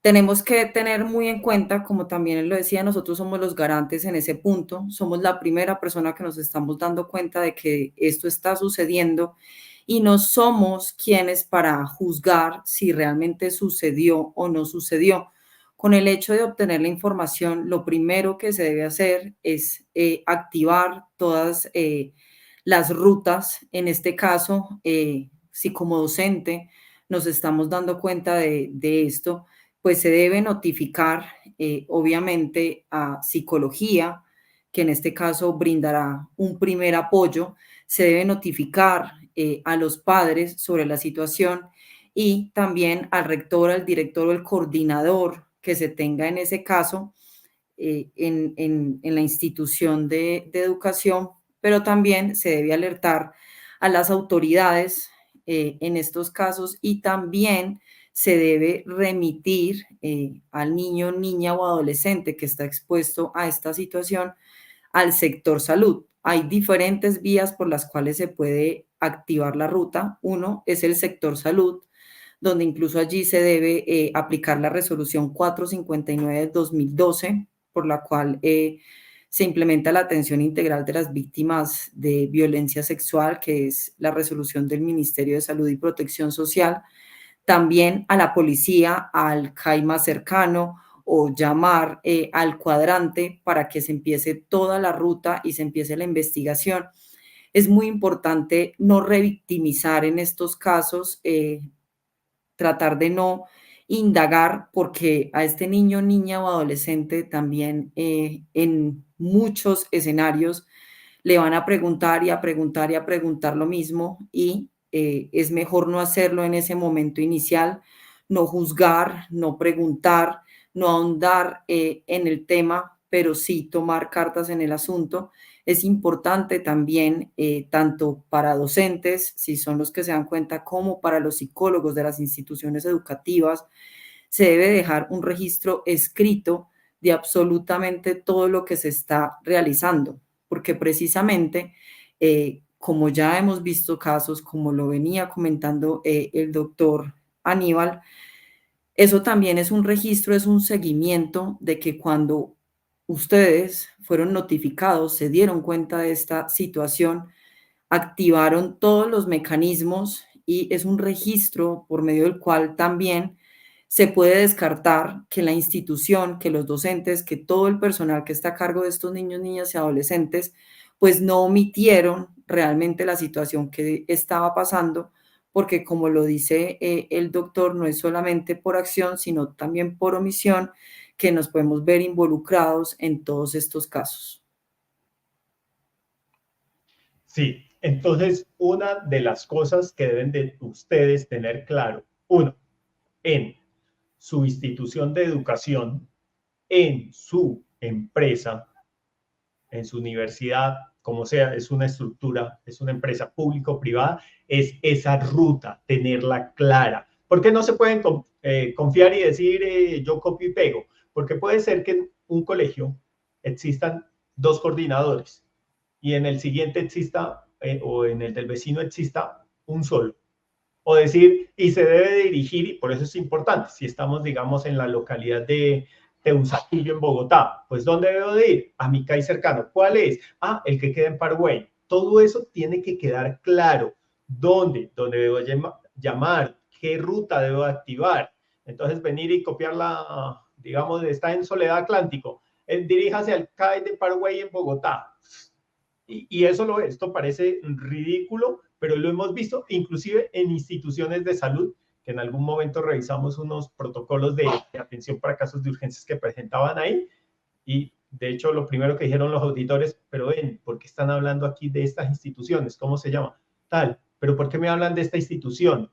tenemos que tener muy en cuenta, como también él lo decía, nosotros somos los garantes en ese punto, somos la primera persona que nos estamos dando cuenta de que esto está sucediendo y no somos quienes para juzgar si realmente sucedió o no sucedió. Con el hecho de obtener la información, lo primero que se debe hacer es activar todas las rutas. En este caso, si como docente nos estamos dando cuenta de esto, pues se debe notificar, obviamente, a psicología, que en este caso brindará un primer apoyo. Se debe notificar a los padres sobre la situación y también al rector, al director o el coordinador que se tenga en ese caso en la institución de educación, pero también se debe alertar a las autoridades en estos casos y también se debe remitir al niño, niña o adolescente que está expuesto a esta situación al sector salud. Hay diferentes vías por las cuales se puede activar la ruta. Uno es el sector salud, donde incluso allí se debe aplicar la resolución 459 del 2012, por la cual se implementa la atención integral de las víctimas de violencia sexual, que es la resolución del Ministerio de Salud y Protección Social. También a la policía, al CAI más cercano o llamar al cuadrante para que se empiece toda la ruta y se empiece la investigación. Es muy importante no revictimizar en estos casos, tratar de no indagar, porque a este niño, niña o adolescente también en muchos escenarios le van a preguntar y a preguntar y a preguntar lo mismo y es mejor no hacerlo en ese momento inicial, no juzgar, no preguntar, no ahondar en el tema, pero sí tomar cartas en el asunto. Es importante también, tanto para docentes, si son los que se dan cuenta, como para los psicólogos de las instituciones educativas, se debe dejar un registro escrito de absolutamente todo lo que se está realizando, porque precisamente, como ya hemos visto casos, como lo venía comentando el doctor Aníbal, eso también es un registro, es un seguimiento de que cuando ustedes fueron notificados, se dieron cuenta de esta situación, activaron todos los mecanismos y es un registro por medio del cual también se puede descartar que la institución, que los docentes, que todo el personal que está a cargo de estos niños, niñas y adolescentes, pues no omitieron realmente la situación que estaba pasando, porque como lo dice el doctor, no es solamente por acción, sino también por omisión que nos podemos ver involucrados en todos estos casos. Sí, entonces una de las cosas que deben de ustedes tener claro, uno, en su institución de educación, en su empresa, en su universidad, como sea, es una estructura, es una empresa pública o privada, es esa ruta, tenerla clara. ¿Por qué no se pueden confiar y decir yo copio y pego? Porque puede ser que en un colegio existan dos coordinadores y en el siguiente exista, o en el del vecino exista un solo. O decir, y se debe dirigir, y por eso es importante, si estamos, digamos, en la localidad de Teusaquillo, en Bogotá, pues ¿dónde debo de ir? A mi CAI cercano. ¿Cuál es? Ah, el que queda en Paraguay. Todo eso tiene que quedar claro. ¿Dónde? ¿Dónde debo llamar? ¿Qué ruta debo activar? Entonces, venir y copiarla, digamos, está en Soledad Atlántico. Diríjase al CAI de Paraguay en Bogotá. Y eso esto parece ridículo, pero lo hemos visto inclusive en instituciones de salud, que en algún momento revisamos unos protocolos de atención para casos de urgencias que presentaban ahí, y de hecho lo primero que dijeron los auditores, pero ven, ¿por qué están hablando aquí de estas instituciones? ¿Cómo se llama? Tal, pero ¿por qué me hablan de esta institución?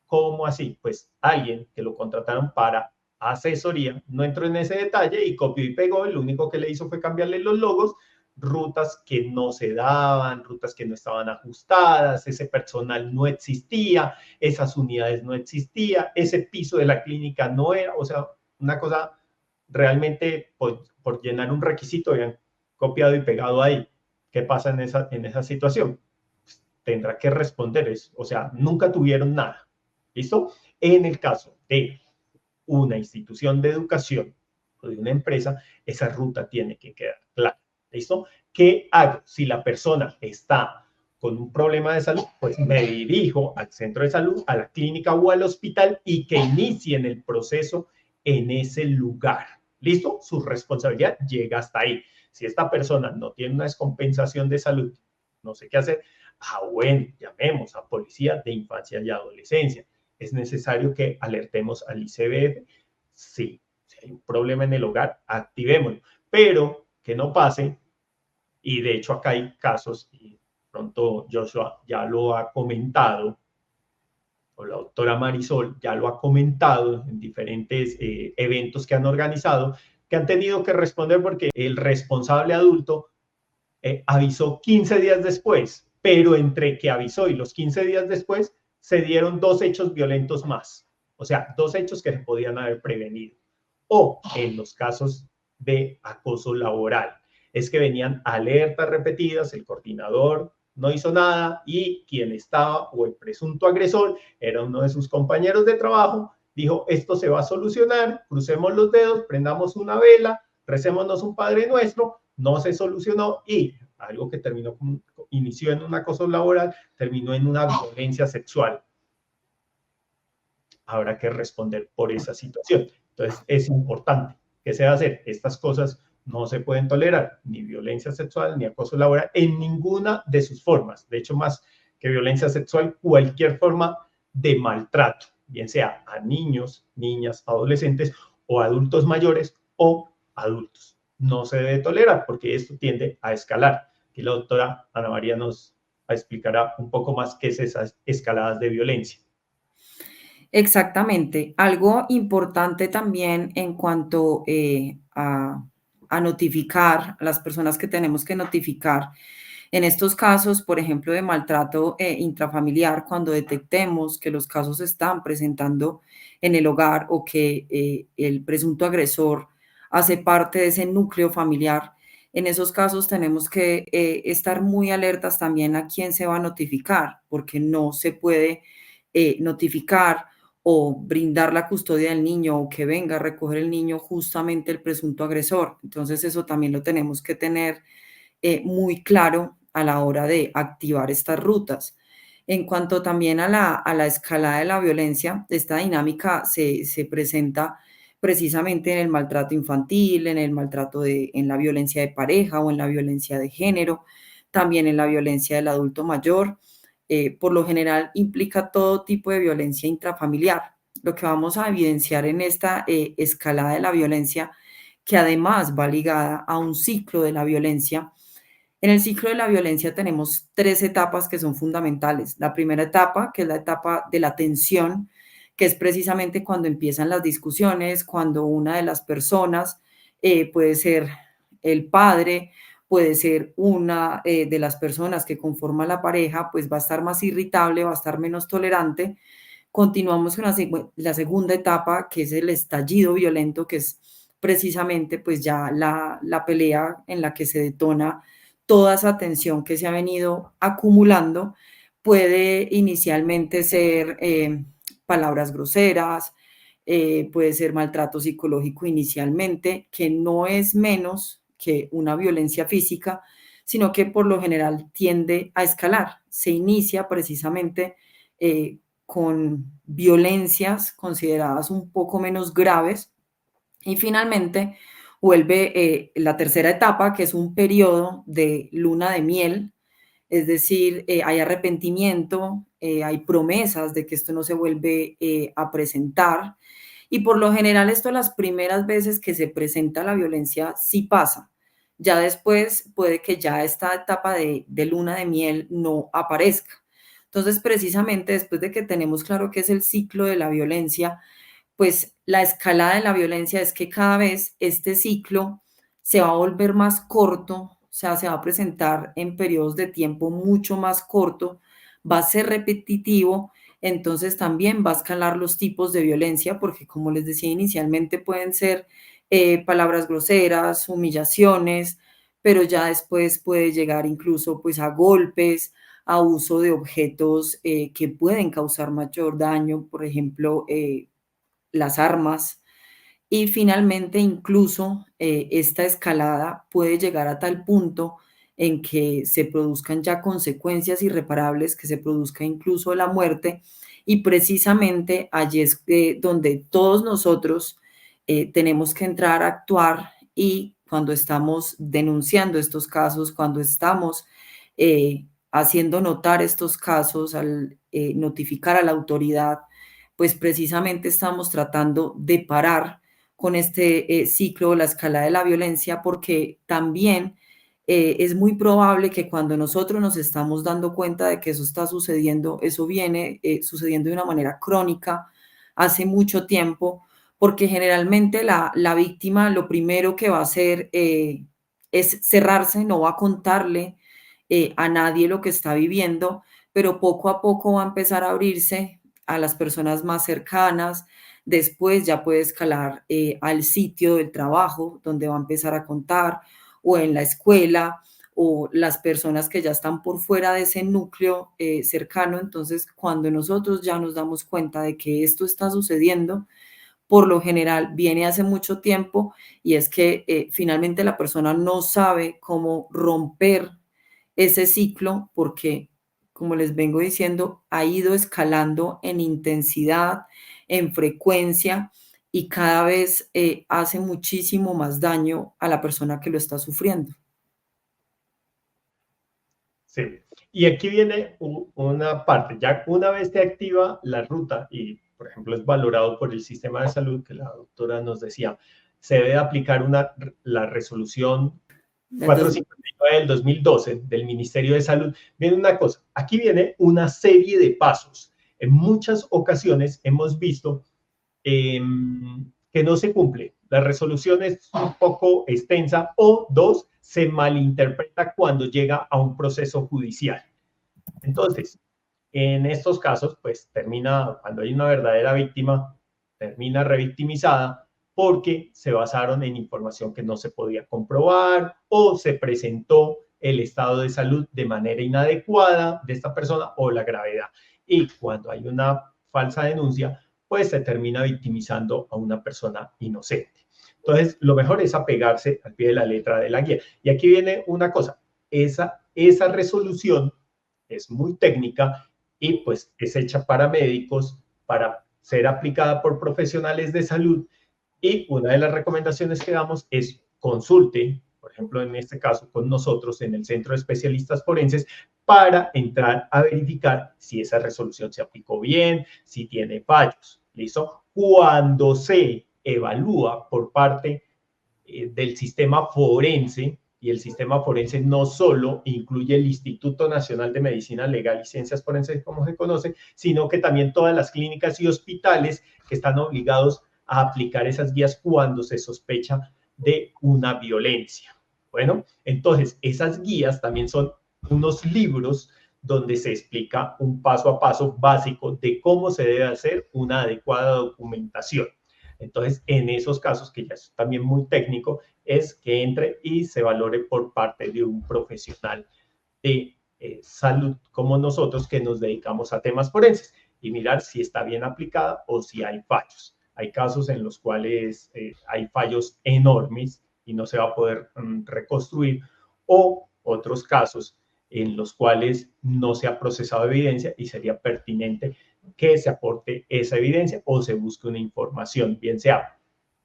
¿Cómo así? Pues alguien que lo contrataron para asesoría, no entró en ese detalle y copió y pegó, lo único que le hizo fue cambiarle los logos, rutas que no se daban, rutas que no estaban ajustadas, ese personal no existía, esas unidades no existían, ese piso de la clínica no era, o sea, una cosa realmente por llenar un requisito habían copiado y pegado ahí. ¿Qué pasa en esa situación? Pues, tendrá que responder eso, o sea, nunca tuvieron nada. ¿Listo? En el caso de una institución de educación o de una empresa, esa ruta tiene que quedar clara. ¿Listo? ¿Qué hago? Si la persona está con un problema de salud, pues me dirijo al centro de salud, a la clínica o al hospital y que inicien el proceso en ese lugar. ¿Listo? Su responsabilidad llega hasta ahí. Si esta persona no tiene una descompensación de salud, no sé qué hacer, bueno, llamemos a Policía de Infancia y Adolescencia. Es necesario que alertemos al ICBF Sí. Si hay un problema en el hogar, activémoslo. Pero que no pase, y de hecho acá hay casos, y pronto Joshua ya lo ha comentado, o la doctora Marisol ya lo ha comentado en diferentes eventos que han organizado, que han tenido que responder porque el responsable adulto avisó 15 días después, pero entre que avisó y los 15 días después se dieron 2 hechos violentos más. O sea, 2 hechos que se podían haber prevenido. O en los casos de acoso laboral, es que venían alertas repetidas, el coordinador no hizo nada y quien estaba o el presunto agresor era uno de sus compañeros de trabajo, dijo, esto se va a solucionar, crucemos los dedos, prendamos una vela, recémonos un Padre Nuestro, no se solucionó y algo que inició en un acoso laboral, terminó en una violencia sexual. Habrá que responder por esa situación. Entonces, es importante que se va a hacer. Estas cosas no se pueden tolerar, ni violencia sexual, ni acoso laboral, en ninguna de sus formas. De hecho, más que violencia sexual, cualquier forma de maltrato, bien sea a niños, niñas, adolescentes o adultos mayores o adultos. No se debe tolerar porque esto tiende a escalar. Aquí la doctora Ana María nos explicará un poco más qué es esas escaladas de violencia. Exactamente. Algo importante también en cuanto a notificar a las personas que tenemos que notificar. En estos casos, por ejemplo, de maltrato intrafamiliar, cuando detectemos que los casos se están presentando en el hogar o que el presunto agresor hace parte de ese núcleo familiar, en esos casos tenemos que estar muy alertas también a quién se va a notificar, porque no se puede notificar o brindar la custodia del niño o que venga a recoger el niño justamente el presunto agresor. Entonces eso también lo tenemos que tener muy claro a la hora de activar estas rutas. En cuanto también a la escalada de la violencia, esta dinámica se presenta precisamente en el maltrato infantil, en el maltrato en la violencia de pareja o en la violencia de género, también en la violencia del adulto mayor. Por lo general implica todo tipo de violencia intrafamiliar. Lo que vamos a evidenciar en esta escalada de la violencia, que además va ligada a un ciclo de la violencia. En el ciclo de la violencia tenemos 3 etapas que son fundamentales. La primera etapa, que es la etapa de la tensión, que es precisamente cuando empiezan las discusiones, cuando una de las personas, puede ser el padre, puede ser una de las personas que conforman la pareja, pues va a estar más irritable, va a estar menos tolerante. Continuamos con la segunda etapa, que es el estallido violento, que es precisamente pues ya la pelea en la que se detona toda esa tensión que se ha venido acumulando. Puede inicialmente ser palabras groseras, puede ser maltrato psicológico inicialmente, que no es menos que una violencia física, sino que por lo general tiende a escalar. Se inicia precisamente con violencias consideradas un poco menos graves y finalmente vuelve la tercera etapa, que es un periodo de luna de miel, es decir, hay arrepentimiento, hay promesas de que esto no se vuelve a presentar. Y por lo general esto las primeras veces que se presenta la violencia sí pasa. Ya después puede que ya esta etapa de luna de miel no aparezca. Entonces, precisamente después de que tenemos claro qué es el ciclo de la violencia, pues la escalada de la violencia es que cada vez este ciclo se va a volver más corto, o sea, se va a presentar en periodos de tiempo mucho más corto, va a ser repetitivo, entonces también va a escalar los tipos de violencia, porque como les decía inicialmente pueden ser palabras groseras, humillaciones, pero ya después puede llegar incluso pues a golpes, a uso de objetos que pueden causar mayor daño, por ejemplo, las armas y finalmente incluso esta escalada puede llegar a tal punto en que se produzcan ya consecuencias irreparables, que se produzca incluso la muerte y precisamente allí es donde todos nosotros tenemos que entrar a actuar y cuando estamos denunciando estos casos, cuando estamos haciendo notar estos casos, al notificar a la autoridad, pues precisamente estamos tratando de parar con este ciclo, la escala de la violencia, porque también es muy probable que cuando nosotros nos estamos dando cuenta de que eso está sucediendo, eso viene sucediendo de una manera crónica hace mucho tiempo, porque generalmente la víctima lo primero que va a hacer es cerrarse, no va a contarle a nadie lo que está viviendo, pero poco a poco va a empezar a abrirse a las personas más cercanas. Después ya puede escalar al sitio del trabajo, donde va a empezar a contar, o en la escuela, o las personas que ya están por fuera de ese núcleo cercano. Entonces, cuando nosotros ya nos damos cuenta de que esto está sucediendo, por lo general viene hace mucho tiempo, y es que finalmente la persona no sabe cómo romper ese ciclo porque, como les vengo diciendo, ha ido escalando en intensidad, en frecuencia, y cada vez hace muchísimo más daño a la persona que lo está sufriendo. Sí. Y aquí viene una parte, ya una vez te activa la ruta y, por ejemplo, es valorado por el sistema de salud, que la doctora nos decía, se debe aplicar la resolución Entonces, 459 del 2012 del Ministerio de Salud. Viene una cosa, aquí viene una serie de pasos. En muchas ocasiones hemos visto que no se cumple. La resolución es un poco extensa o dos, se malinterpreta cuando llega a un proceso judicial. Entonces, en estos casos, pues termina, cuando hay una verdadera víctima, termina revictimizada porque se basaron en información que no se podía comprobar o se presentó el estado de salud de manera inadecuada de esta persona o la gravedad. Y cuando hay una falsa denuncia, pues se termina victimizando a una persona inocente. Entonces, lo mejor es apegarse al pie de la letra de la guía. Y aquí viene una cosa, esa resolución es muy técnica y pues es hecha para médicos, para ser aplicada por profesionales de salud, y una de las recomendaciones que damos es consulte, por ejemplo, en este caso con nosotros en el Centro de Especialistas Forenses, para entrar a verificar si esa resolución se aplicó bien, si tiene fallos. ¿Listo? Cuando se evalúa por parte del sistema forense, y el sistema forense no solo incluye el Instituto Nacional de Medicina Legal y Ciencias Forenses, como se conoce, sino que también todas las clínicas y hospitales que están obligados a aplicar esas guías cuando se sospecha de una violencia. Bueno, entonces esas guías también son unos libros donde se explica un paso a paso básico de cómo se debe hacer una adecuada documentación. Entonces, en esos casos, que ya es también muy técnico, es que entre y se valore por parte de un profesional de salud como nosotros, que nos dedicamos a temas forenses, y mirar si está bien aplicada o si hay fallos. Hay casos en los cuales hay fallos enormes y no se va a poder reconstruir, o otros casos en los cuales no se ha procesado evidencia y sería pertinente que se aporte esa evidencia o se busque una información, bien sea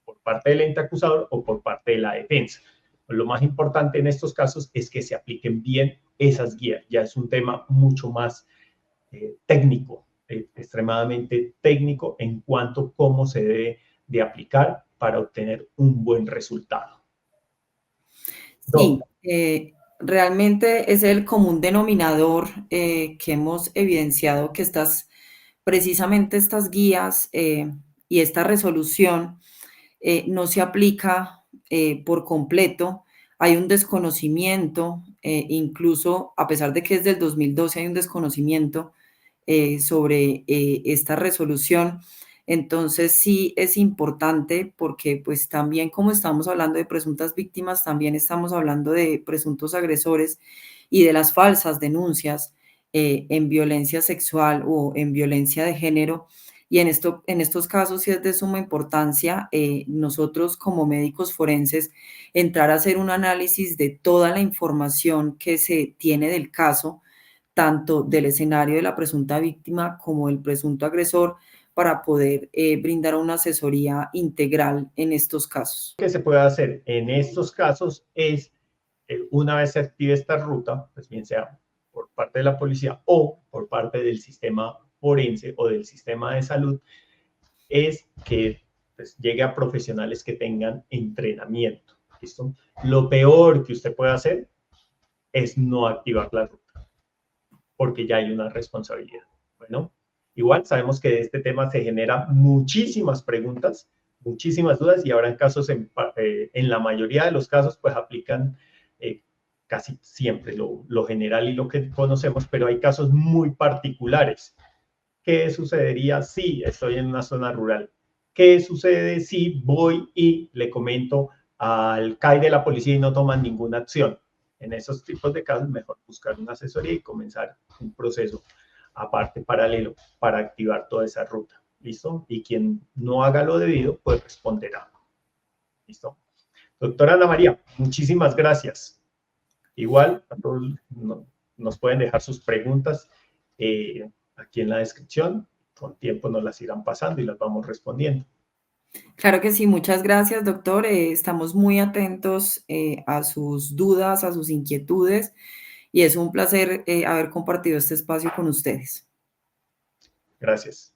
por parte del ente acusador o por parte de la defensa. Lo más importante en estos casos es que se apliquen bien esas guías. Ya es un tema mucho más técnico, extremadamente técnico en cuanto a cómo se debe de aplicar para obtener un buen resultado. sí, realmente es el común denominador que hemos evidenciado, que precisamente estas guías y esta resolución no se aplica por completo. Hay un desconocimiento, incluso a pesar de que es del 2012, hay un desconocimiento sobre esta resolución. Entonces sí es importante, porque pues también, como estamos hablando de presuntas víctimas, también estamos hablando de presuntos agresores y de las falsas denuncias en violencia sexual o en violencia de género. Y en estos casos sí es de suma importancia nosotros, como médicos forenses, entrar a hacer un análisis de toda la información que se tiene del caso, tanto del escenario de la presunta víctima como del presunto agresor, para poder brindar una asesoría integral en estos casos. Lo que se puede hacer en estos casos es, una vez se active esta ruta, pues bien sea por parte de la policía o por parte del sistema forense o del sistema de salud, es que Entonces, llegue a profesionales que tengan entrenamiento. ¿Listo? Lo peor que usted puede hacer es no activar la ruta, porque ya hay una responsabilidad. Bueno, igual sabemos que de este tema se generan muchísimas preguntas, muchísimas dudas, y ahora en casos, en la mayoría de los casos, pues aplican casi siempre lo general y lo que conocemos, pero hay casos muy particulares. ¿Qué sucedería si estoy en una zona rural? ¿Qué sucede si voy y le comento al CAI de la policía y no toman ninguna acción? En esos tipos de casos, mejor buscar una asesoría y comenzar un proceso aparte, paralelo, para activar toda esa ruta. ¿Listo? Y quien no haga lo debido, pues responderá. ¿Listo? Doctora Ana María, muchísimas gracias. Igual, a todos nos pueden dejar sus preguntas aquí en la descripción. Con tiempo nos las irán pasando y las vamos respondiendo. Claro que sí, muchas gracias, doctor. Estamos muy atentos a sus dudas, a sus inquietudes, y es un placer haber compartido este espacio con ustedes. Gracias.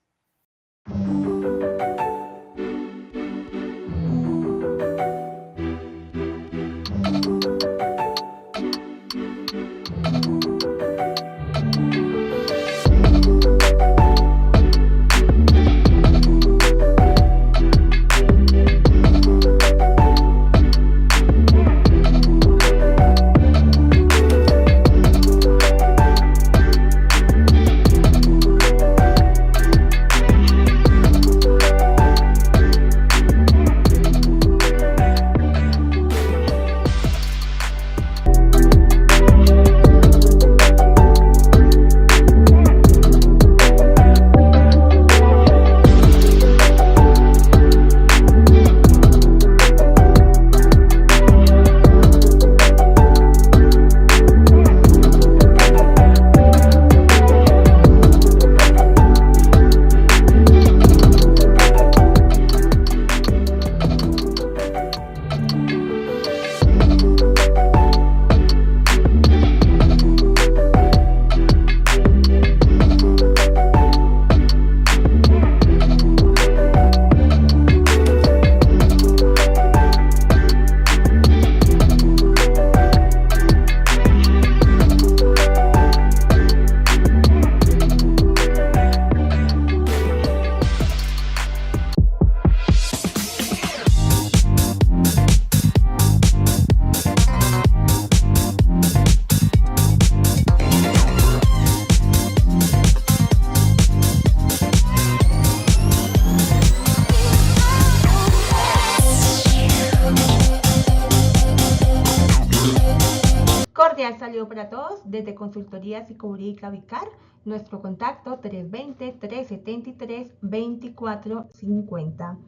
Cordial saludo para todos desde Consultoría Psicojurídica Vicar. Nuestro contacto 320-373-2450.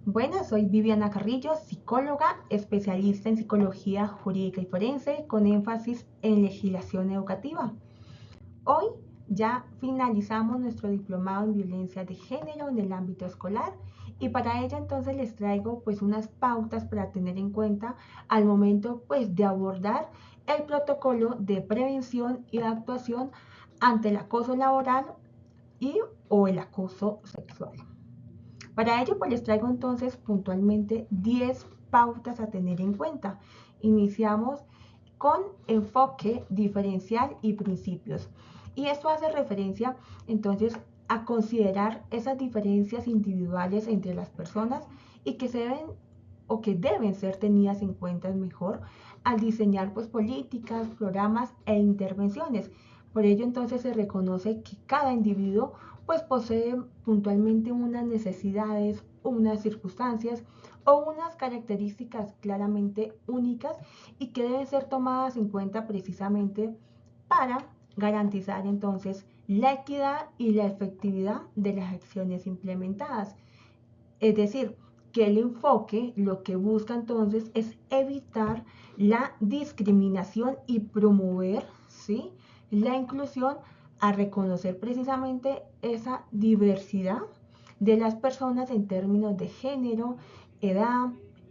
Bueno, soy Viviana Carrillo, psicóloga, especialista en psicología jurídica y forense, con énfasis en legislación educativa. Hoy ya finalizamos nuestro diplomado en violencia de género en el ámbito escolar, y para ello entonces les traigo pues unas pautas para tener en cuenta al momento pues de abordar el protocolo de prevención y actuación ante el acoso laboral o el acoso sexual. Para ello pues les traigo entonces puntualmente 10 pautas a tener en cuenta. Iniciamos con enfoque diferencial y principios. Y esto hace referencia entonces a considerar esas diferencias individuales entre las personas y que deben ser tenidas en cuenta mejor al diseñar pues políticas, programas e intervenciones. Por ello entonces se reconoce que cada individuo pues posee puntualmente unas necesidades, unas circunstancias o unas características claramente únicas y que deben ser tomadas en cuenta precisamente para garantizar entonces la equidad y la efectividad de las acciones implementadas. Es decir, que el enfoque lo que busca entonces es evitar la discriminación y promover, ¿sí?, la inclusión, a reconocer precisamente esa diversidad de las personas en términos de género, edad,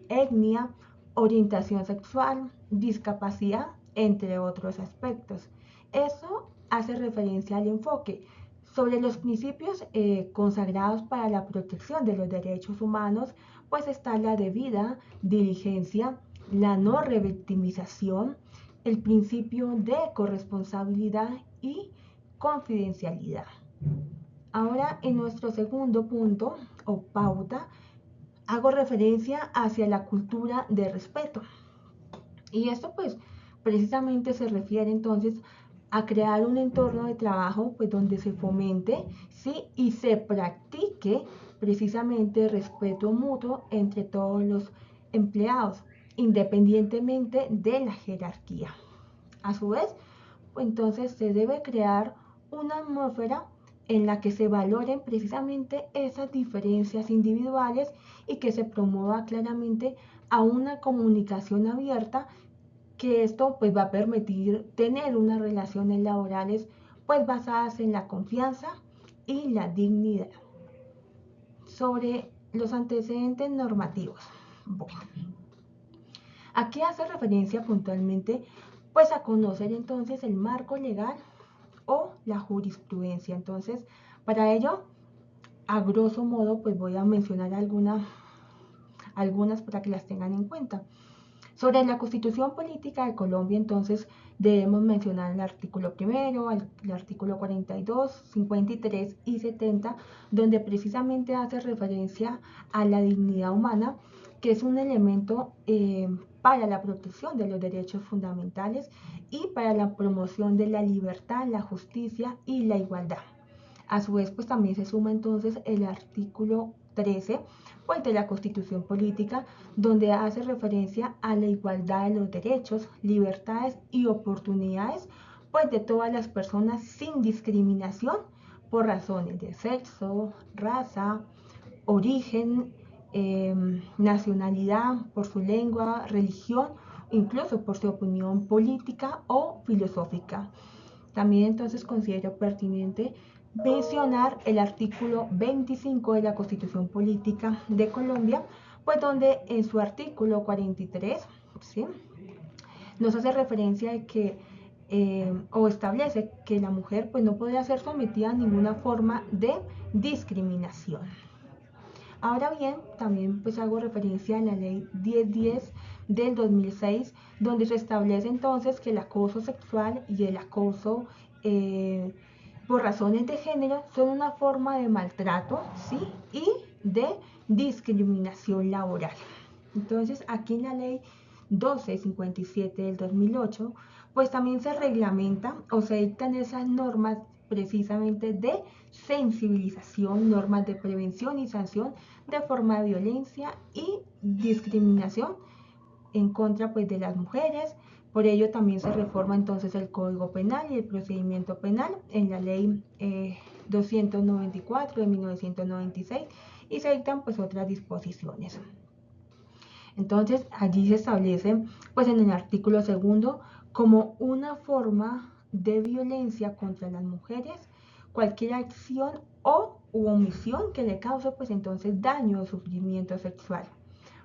etnia, orientación sexual, discapacidad, entre otros aspectos. Eso hace referencia al enfoque. Sobre los principios consagrados para la protección de los derechos humanos, pues está la debida diligencia, la no revictimización, el principio de corresponsabilidad y confidencialidad. Ahora, en nuestro segundo punto o pauta, hago referencia hacia la cultura de respeto. Y esto pues precisamente se refiere entonces a crear un entorno de trabajo pues donde se fomente, sí, y se practique precisamente respeto mutuo entre todos los empleados, independientemente de la jerarquía. A su vez, pues entonces se debe crear una atmósfera en la que se valoren precisamente esas diferencias individuales y que se promueva claramente a una comunicación abierta, que esto pues va a permitir tener unas relaciones laborales pues basadas en la confianza y la dignidad. Sobre los antecedentes normativos. Bueno, aquí hace referencia puntualmente pues a conocer entonces el marco legal o la jurisprudencia. Entonces, para ello, a grosso modo, pues voy a mencionar algunas para que las tengan en cuenta. Sobre la Constitución Política de Colombia, entonces, debemos mencionar el artículo primero, el artículo 42, 53 y 70, donde precisamente hace referencia a la dignidad humana, que es un elemento para la protección de los derechos fundamentales y para la promoción de la libertad, la justicia y la igualdad. A su vez, pues también se suma entonces el artículo 13 pues, de la Constitución Política, donde hace referencia a la igualdad de los derechos, libertades y oportunidades pues, de todas las personas sin discriminación por razones de sexo, raza, origen, nacionalidad, por su lengua, religión, incluso por su opinión política o filosófica. También entonces considero pertinente mencionar el artículo 25 de la Constitución Política de Colombia, pues donde en su artículo 43, ¿sí?, nos hace referencia de que o establece que la mujer pues no podrá ser sometida a ninguna forma de discriminación. Ahora bien, también pues hago referencia a la ley 1010 del 2006, donde se establece entonces que el acoso sexual y el acoso por razones de género son una forma de maltrato, ¿sí?, y de discriminación laboral. Entonces, aquí en la ley 1257 del 2008, pues también se reglamenta o se dictan esas normas precisamente de sensibilización, normas de prevención y sanción de forma de violencia y discriminación en contra pues, de las mujeres. Por ello también se reforma entonces el Código Penal y el Procedimiento Penal en la Ley 294 de 1996 y se dictan pues otras disposiciones. Entonces allí se establece pues en el artículo segundo como una forma de violencia contra las mujeres cualquier acción o u omisión que le cause pues entonces daño o sufrimiento sexual.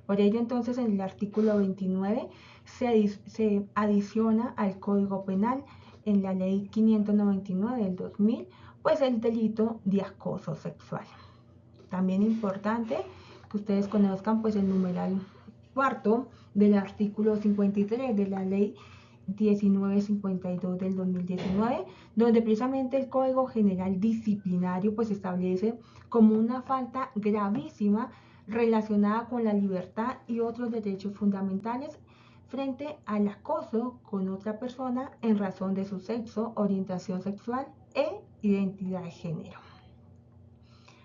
Por ello entonces en el artículo 29 se adiciona al Código Penal en la ley 599 del 2000 pues el delito de acoso sexual. También importante que ustedes conozcan pues el numeral cuarto del artículo 53 de la ley 1952 del 2019, donde precisamente el Código General Disciplinario pues establece como una falta gravísima relacionada con la libertad y otros derechos fundamentales frente al acoso con otra persona en razón de su sexo, orientación sexual e identidad de género.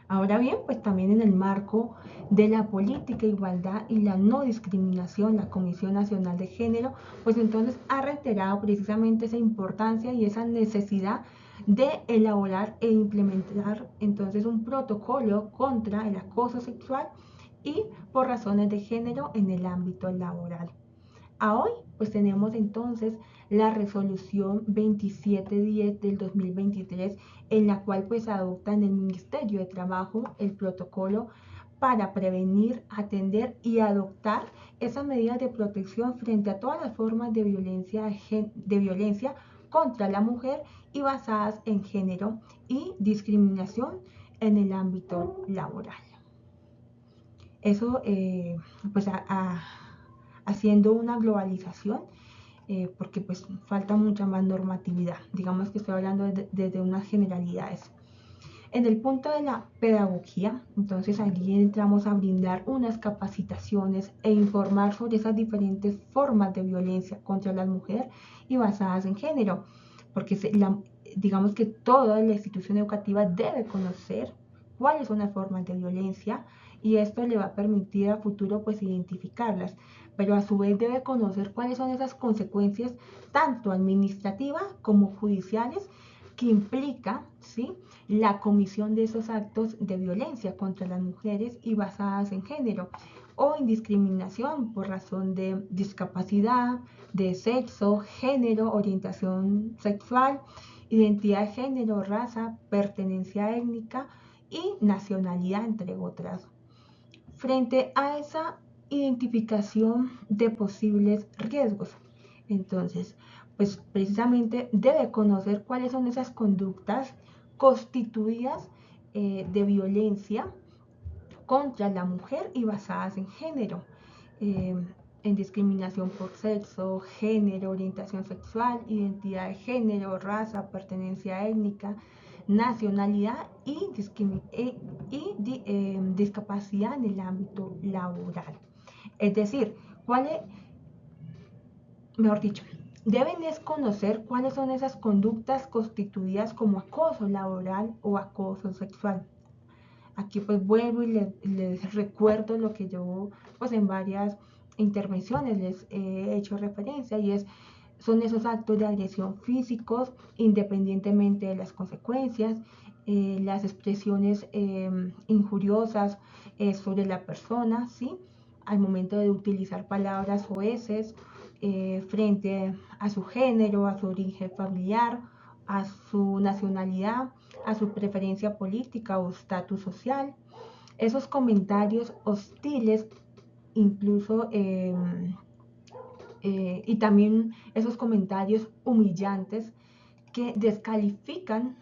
Ahora bien, pues también en el marco de la política, igualdad y la no discriminación, la Comisión Nacional de Género, pues entonces ha reiterado precisamente esa importancia y esa necesidad de elaborar e implementar entonces un protocolo contra el acoso sexual y por razones de género en el ámbito laboral. A hoy, pues tenemos entonces la resolución 2710 del 2023, en la cual pues adopta en el Ministerio de Trabajo el protocolo para prevenir, atender y adoptar esas medidas de protección frente a todas las formas de violencia contra la mujer y basadas en género y discriminación en el ámbito laboral. Eso, pues haciendo una globalización, porque pues falta mucha más normatividad. Digamos que estoy hablando desde unas generalidades. En el punto de la pedagogía, entonces allí entramos a brindar unas capacitaciones e informar sobre esas diferentes formas de violencia contra la mujer y basadas en género, porque digamos que toda la institución educativa debe conocer cuáles son las formas de violencia y esto le va a permitir a futuro pues identificarlas, pero a su vez debe conocer cuáles son esas consecuencias tanto administrativas como judiciales que implica, ¿sí?, la comisión de esos actos de violencia contra las mujeres y basadas en género o en discriminación por razón de discapacidad, de sexo, género, orientación sexual, identidad de género, raza, pertenencia étnica y nacionalidad, entre otras. Frente a esa identificación de posibles riesgos, entonces, pues precisamente debe conocer cuáles son esas conductas constituidas de violencia contra la mujer y basadas en género, eh, en discriminación por sexo, género, orientación sexual, identidad de género, raza, pertenencia étnica, nacionalidad y discapacidad en el ámbito laboral. Es decir, mejor dicho, deben es conocer cuáles son esas conductas constituidas como acoso laboral o acoso sexual. Aquí pues vuelvo y les recuerdo lo que yo pues en varias intervenciones les he hecho referencia y son esos actos de agresión físicos independientemente de las consecuencias, las expresiones injuriosas sobre la persona, ¿sí?, al momento de utilizar palabras soeces frente a su género, a su origen familiar, a su nacionalidad, a su preferencia política o estatus social. Esos comentarios hostiles, incluso, y también esos comentarios humillantes que descalifican,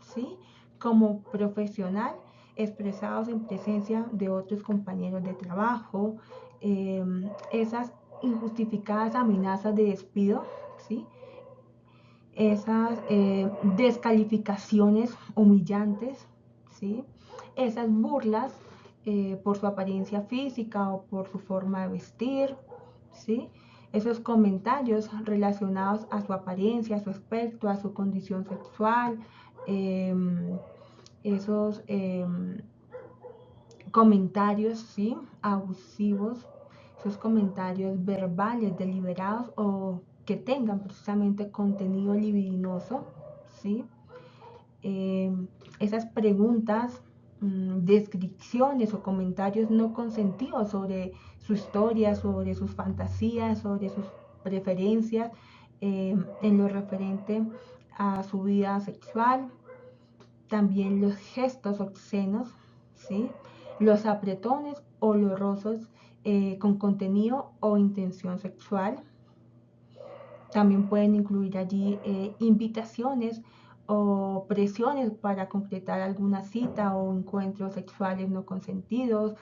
¿sí?, como profesional, expresados en presencia de otros compañeros de trabajo, esas injustificadas amenazas de despido, ¿sí?, esas descalificaciones humillantes, ¿sí?, esas burlas por su apariencia física o por su forma de vestir, ¿sí?, esos comentarios relacionados a su apariencia, a su aspecto, a su condición sexual, esos comentarios, ¿sí?, abusivos, esos comentarios verbales deliberados o que tengan precisamente contenido libidinoso, ¿sí?, esas preguntas, descripciones o comentarios no consentidos sobre su historia, sobre sus fantasías, sobre sus preferencias en lo referente a su vida sexual, también los gestos obscenos, ¿sí?, los apretones o los rozos con contenido o intención sexual. También pueden incluir allí invitaciones o presiones para completar alguna cita o encuentros sexuales no consentidos,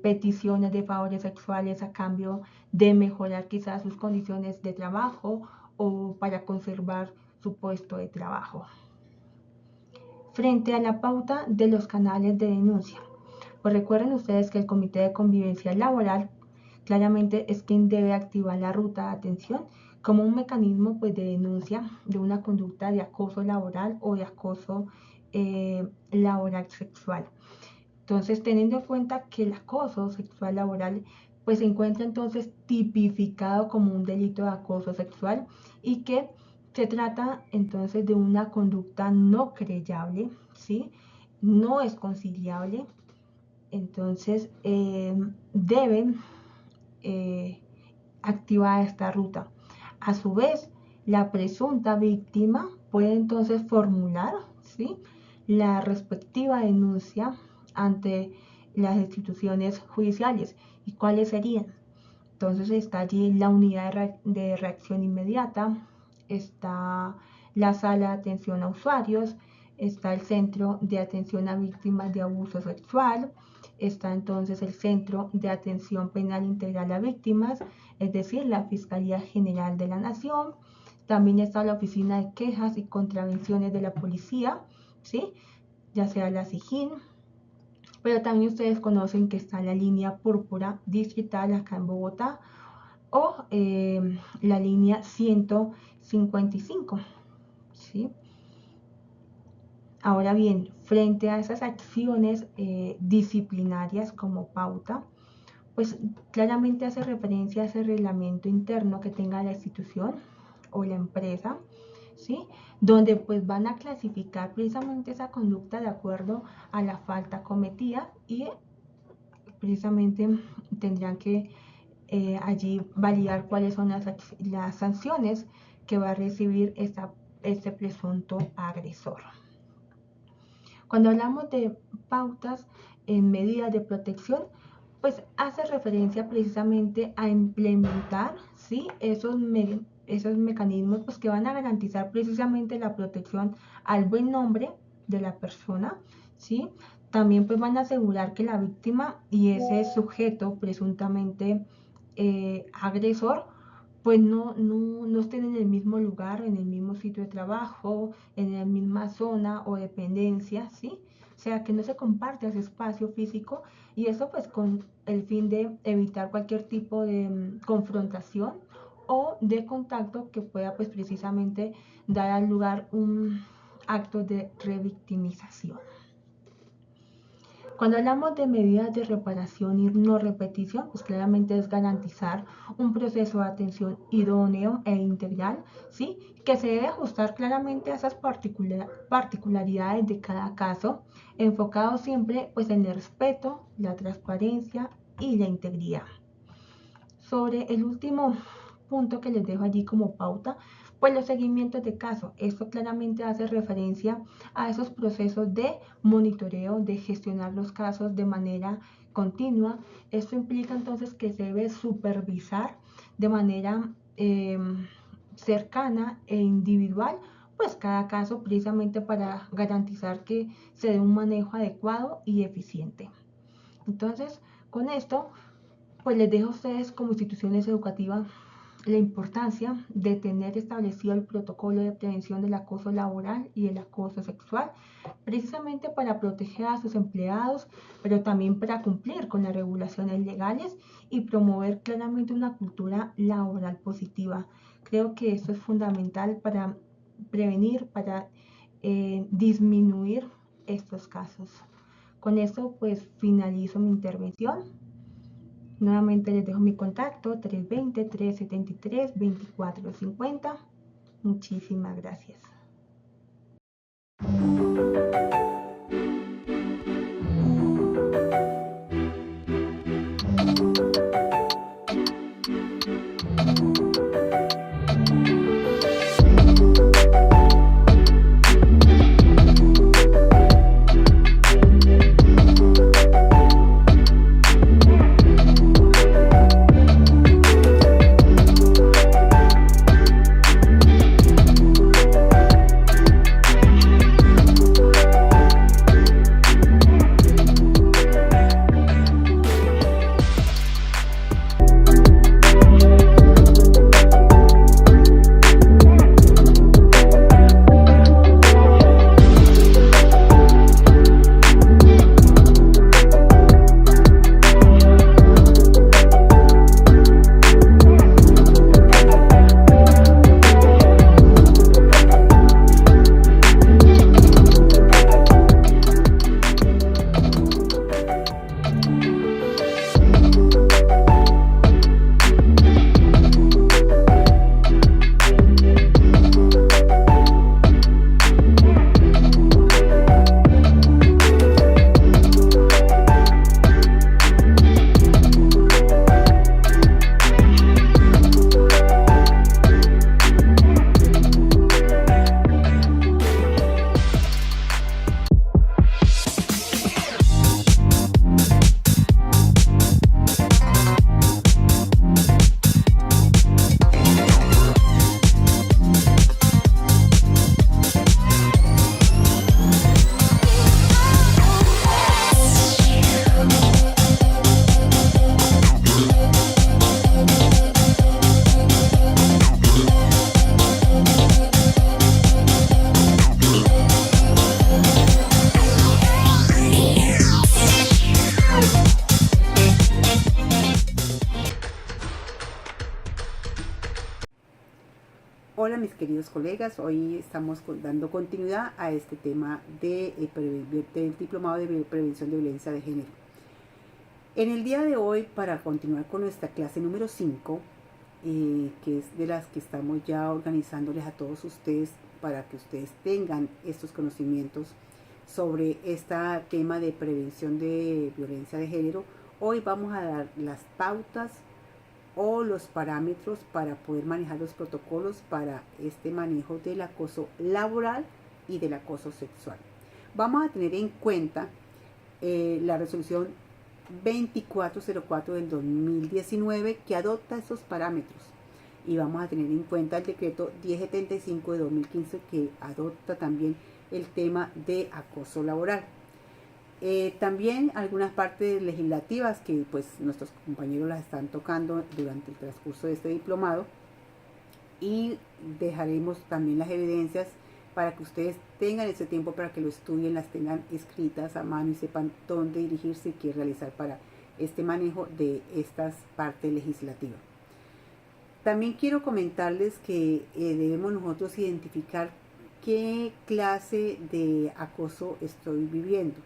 peticiones de favores sexuales a cambio de mejorar quizás sus condiciones de trabajo o para conservar su puesto de trabajo. Frente a la pauta de los canales de denuncia, pues recuerden ustedes que el Comité de Convivencia Laboral claramente es quien debe activar la ruta de atención como un mecanismo pues, de denuncia de una conducta de acoso laboral o de acoso laboral sexual. Entonces, teniendo en cuenta que el acoso sexual laboral pues se encuentra entonces tipificado como un delito de acoso sexual y que se trata entonces de una conducta no creyable, ¿sí?, no es conciliable, entonces deben activar esta ruta. A su vez, la presunta víctima puede entonces formular, ¿sí?, la respectiva denuncia ante las instituciones judiciales. ¿Y cuáles serían? Entonces está allí la unidad de reacción inmediata, está la sala de atención a usuarios, está el centro de atención a víctimas de abuso sexual, está entonces el Centro de Atención Penal Integral a Víctimas, es decir, la Fiscalía General de la Nación. También está la Oficina de Quejas y Contravenciones de la Policía, ¿sí? Ya sea la SIJIN, pero también ustedes conocen que está la línea púrpura distrital acá en Bogotá o la línea 155, ¿sí? Ahora bien, frente a esas acciones disciplinarias como pauta, pues claramente hace referencia a ese reglamento interno que tenga la institución o la empresa, ¿sí? Donde pues van a clasificar precisamente esa conducta de acuerdo a la falta cometida y precisamente tendrán que allí validar cuáles son las sanciones que va a recibir este presunto agresor. Cuando hablamos de pautas en medidas de protección, pues hace referencia precisamente a implementar, ¿sí? esos mecanismos pues, que van a garantizar precisamente la protección al buen nombre de la persona, ¿sí? También pues van a asegurar que la víctima y ese sujeto presuntamente agresor pues no estén en el mismo lugar, en el mismo sitio de trabajo, en la misma zona o dependencia, ¿sí? O sea, que no se comparte ese espacio físico y eso pues con el fin de evitar cualquier tipo de confrontación o de contacto que pueda pues precisamente dar al lugar un acto de revictimización. Cuando hablamos de medidas de reparación y no repetición, pues claramente es garantizar un proceso de atención idóneo e integral, ¿sí? Que se debe ajustar claramente a esas particularidades de cada caso, enfocado siempre pues en el respeto, la transparencia y la integridad. Sobre el último punto que les dejo allí como pauta, pues los seguimientos de caso. Esto claramente hace referencia a esos procesos de monitoreo, de gestionar los casos de manera continua. Esto implica entonces que se debe supervisar de manera cercana e individual, pues cada caso precisamente para garantizar que se dé un manejo adecuado y eficiente. Entonces, con esto, pues les dejo a ustedes como instituciones educativas la importancia de tener establecido el protocolo de prevención del acoso laboral y el acoso sexual, precisamente para proteger a sus empleados, pero también para cumplir con las regulaciones legales y promover claramente una cultura laboral positiva. Creo que esto es fundamental para prevenir, para disminuir estos casos. Con esto pues finalizo mi intervención. Nuevamente les dejo mi contacto 320-373-2450. Muchísimas gracias. Hola mis queridos colegas, hoy estamos dando continuidad a este tema del Diplomado de Prevención de Violencia de Género. En el día de hoy, para continuar con nuestra clase número 5, que es de las que estamos ya organizándoles a todos ustedes para que ustedes tengan estos conocimientos sobre este tema de prevención de violencia de género, hoy vamos a dar las pautas o los parámetros para poder manejar los protocolos para este manejo del acoso laboral y del acoso sexual. Vamos a tener en cuenta la resolución 2404 del 2019 que adopta esos parámetros, y vamos a tener en cuenta el decreto 1075 de 2015 que adopta también el tema de acoso laboral. También algunas partes legislativas que pues nuestros compañeros las están tocando durante el transcurso de este diplomado, y dejaremos también las evidencias para que ustedes tengan ese tiempo para que lo estudien, las tengan escritas a mano y sepan dónde dirigirse y qué realizar para este manejo de estas partes legislativas. También quiero comentarles que debemos nosotros identificar qué clase de acoso estoy viviendo.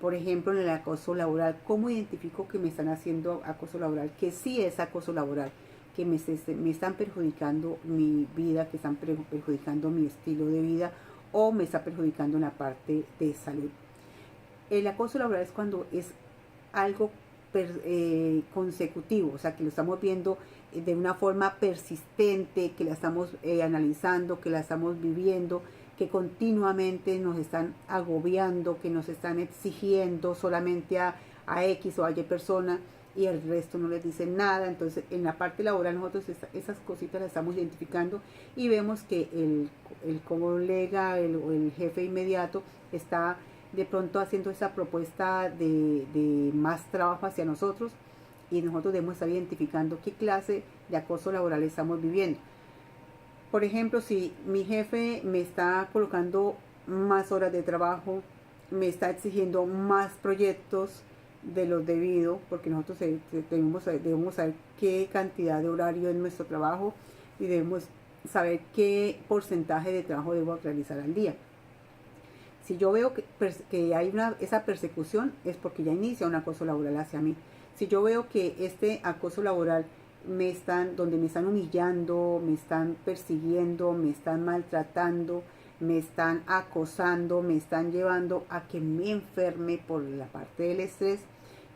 Por ejemplo, en el acoso laboral, ¿cómo identifico que me están haciendo acoso laboral? Que sí es acoso laboral, que me están perjudicando mi vida, que están perjudicando mi estilo de vida o me está perjudicando en la parte de salud. El acoso laboral es cuando es algo consecutivo, o sea, que lo estamos viendo de una forma persistente, que la estamos analizando, que la estamos viviendo, que continuamente nos están agobiando, que nos están exigiendo solamente a X o a Y persona y el resto no les dicen nada. Entonces, en la parte laboral nosotros esas cositas las estamos identificando y vemos que el colega o el jefe inmediato está de pronto haciendo esa propuesta de más trabajo hacia nosotros, y nosotros debemos estar identificando qué clase de acoso laboral estamos viviendo. Por ejemplo, si mi jefe me está colocando más horas de trabajo, me está exigiendo más proyectos de los debido, porque nosotros debemos saber qué cantidad de horario es nuestro trabajo y debemos saber qué porcentaje de trabajo debo realizar al día. Si yo veo que hay esa persecución, es porque ya inicia un acoso laboral hacia mí. Si yo veo que este acoso laboral donde me están humillando, me están persiguiendo, me están maltratando, me están acosando, me están llevando a que me enferme por la parte del estrés,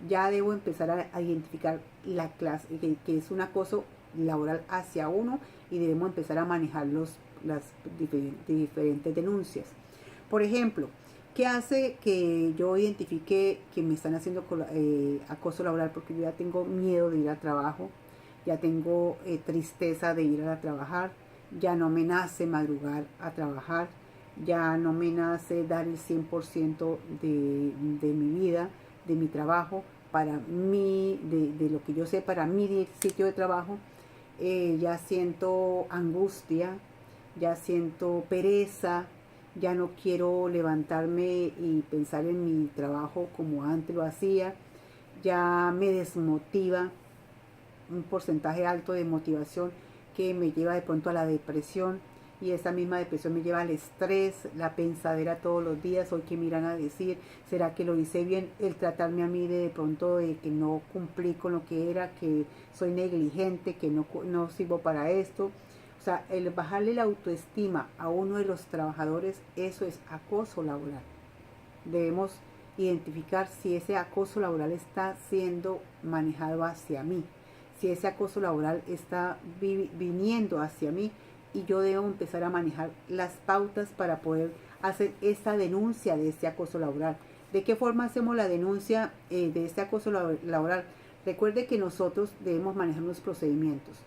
ya debo empezar a identificar la clase, que es un acoso laboral hacia uno, y debemos empezar a manejar las diferentes denuncias. Por ejemplo, ¿qué hace que yo identifique que me están haciendo acoso laboral? Porque yo ya tengo miedo de ir al trabajo, ya tengo tristeza de ir a trabajar, ya no me nace madrugar a trabajar, ya no me nace dar el 100% de mi vida, de mi trabajo, para mí, de lo que yo sé, para mi sitio de trabajo. Ya siento angustia, ya siento pereza, ya no quiero levantarme y pensar en mi trabajo como antes lo hacía, ya me desmotiva, un porcentaje alto de motivación que me lleva de pronto a la depresión, y esa misma depresión me lleva al estrés, la pensadera todos los días, hoy qué me irán a decir, será que lo hice bien, el tratarme a mí de pronto de que no cumplí con lo que era, que soy negligente, que no sirvo para esto. O sea, el bajarle la autoestima a uno de los trabajadores, eso es acoso laboral. Debemos identificar si ese acoso laboral está siendo manejado hacia mí, si ese acoso laboral está viniendo hacia mí, y yo debo empezar a manejar las pautas para poder hacer esta denuncia de este acoso laboral. ¿De qué forma hacemos la denuncia de este acoso laboral? Recuerde que nosotros debemos manejar los procedimientos.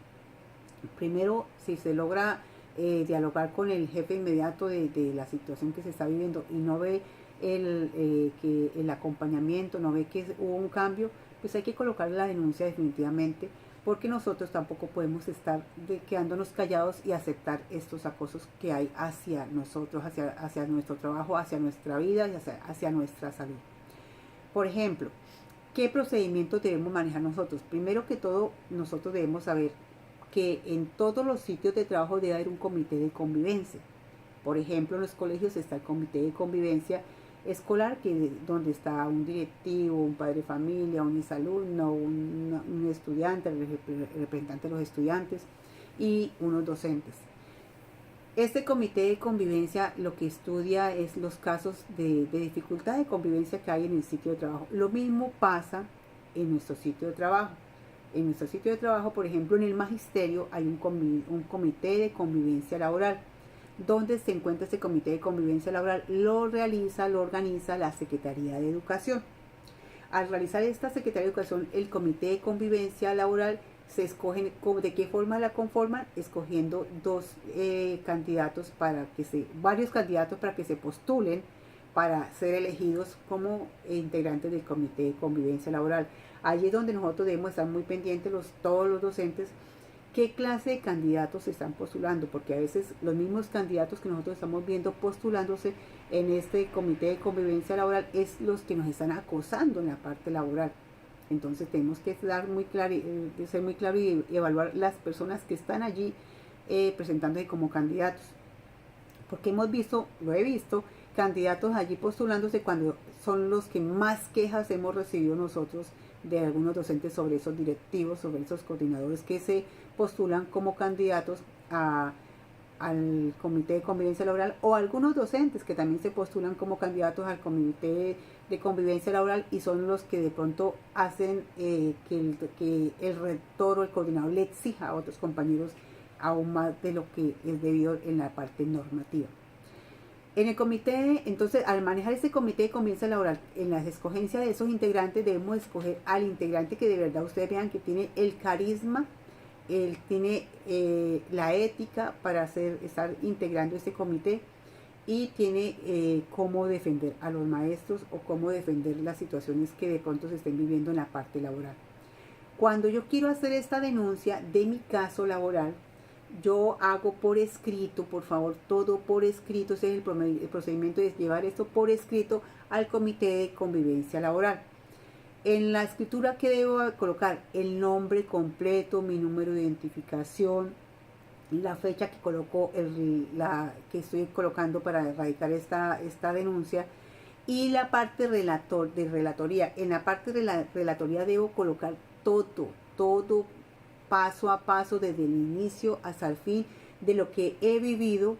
Primero, si se logra dialogar con el jefe inmediato de la situación que se está viviendo y no ve que el acompañamiento, no ve que hubo un cambio, pues hay que colocar la denuncia definitivamente, porque nosotros tampoco podemos estar quedándonos callados y aceptar estos acosos que hay hacia nosotros, hacia nuestro trabajo, hacia nuestra vida y hacia nuestra salud. Por ejemplo, ¿qué procedimientos debemos manejar nosotros? Primero que todo, nosotros debemos saber que en todos los sitios de trabajo debe haber un comité de convivencia. Por ejemplo, en los colegios está el comité de convivencia escolar, donde está un directivo, un padre de familia, un exalumno, un estudiante, el representante de los estudiantes y unos docentes. Este comité de convivencia lo que estudia es los casos de dificultad de convivencia que hay en el sitio de trabajo. Lo mismo pasa en nuestro sitio de trabajo. En nuestro sitio de trabajo, por ejemplo, en el magisterio hay un comité de convivencia laboral. ¿Dónde se encuentra este comité de convivencia laboral? Lo organiza la Secretaría de Educación. Al realizar esta Secretaría de Educación, el comité de convivencia laboral se escogen. ¿De qué forma la conforman? Escogiendo varios candidatos para que se postulen para ser elegidos como integrantes del comité de convivencia laboral. Allí es donde nosotros debemos estar muy pendientes, todos los docentes, qué clase de candidatos se están postulando, porque a veces los mismos candidatos que nosotros estamos viendo postulándose en este comité de convivencia laboral es los que nos están acosando en la parte laboral. Entonces tenemos que ser muy claro y evaluar las personas que están allí presentándose como candidatos. Porque lo he visto, candidatos allí postulándose cuando son los que más quejas hemos recibido nosotros de algunos docentes sobre esos directivos, sobre esos coordinadores que se postulan como candidatos al comité de convivencia laboral, o algunos docentes que también se postulan como candidatos al comité de convivencia laboral y son los que de pronto hacen que el rector o el coordinador le exija a otros compañeros aún más de lo que es debido en la parte normativa. En el comité, entonces, al manejar ese comité de convivencia laboral, en la escogencia de esos integrantes debemos escoger al integrante que de verdad ustedes vean que tiene el carisma, él tiene la ética para estar integrando este comité y tiene cómo defender a los maestros o cómo defender las situaciones que de pronto se estén viviendo en la parte laboral. Cuando yo quiero hacer esta denuncia de mi caso laboral, yo hago por escrito, por favor, todo por escrito. Ese es el procedimiento de llevar esto por escrito al comité de convivencia laboral. En la escritura, ¿qué debo colocar? El nombre completo, mi número de identificación, la fecha que que estoy colocando para erradicar esta denuncia, y la parte de relatoría. En la parte de la relatoría debo colocar todo paso a paso, desde el inicio hasta el fin, de lo que he vivido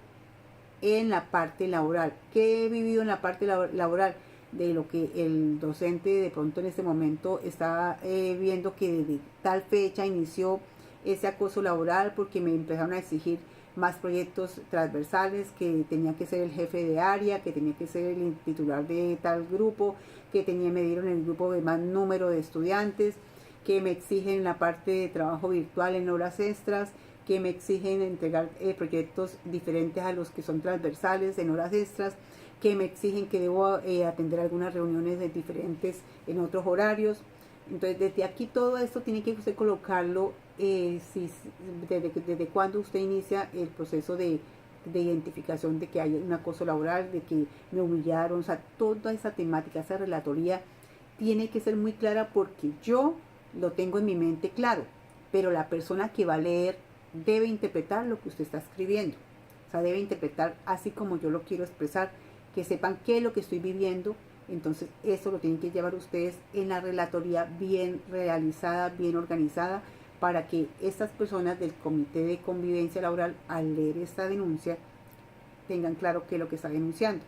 en la parte laboral. ¿Qué he vivido en la parte laboral? De lo que el docente de pronto en este momento está viendo que desde tal fecha inició ese acoso laboral, porque me empezaron a exigir más proyectos transversales, que tenía que ser el jefe de área, que tenía que ser el titular de tal grupo, que me dieron el grupo de más número de estudiantes, que me exigen la parte de trabajo virtual en horas extras, que me exigen entregar proyectos diferentes a los que son transversales en horas extras, que me exigen que debo atender algunas reuniones diferentes en otros horarios. Entonces, desde aquí todo esto tiene que usted colocarlo desde cuando usted inicia el proceso de identificación de que hay un acoso laboral, de que me humillaron. O sea, toda esa temática, esa relatoría tiene que ser muy clara, porque yo lo tengo en mi mente claro, pero la persona que va a leer debe interpretar lo que usted está escribiendo. O sea, debe interpretar así como yo lo quiero expresar, que sepan qué es lo que estoy viviendo. Entonces eso lo tienen que llevar ustedes en la relatoría bien realizada, bien organizada, para que estas personas del comité de convivencia laboral, al leer esta denuncia, tengan claro qué es lo que está denunciando.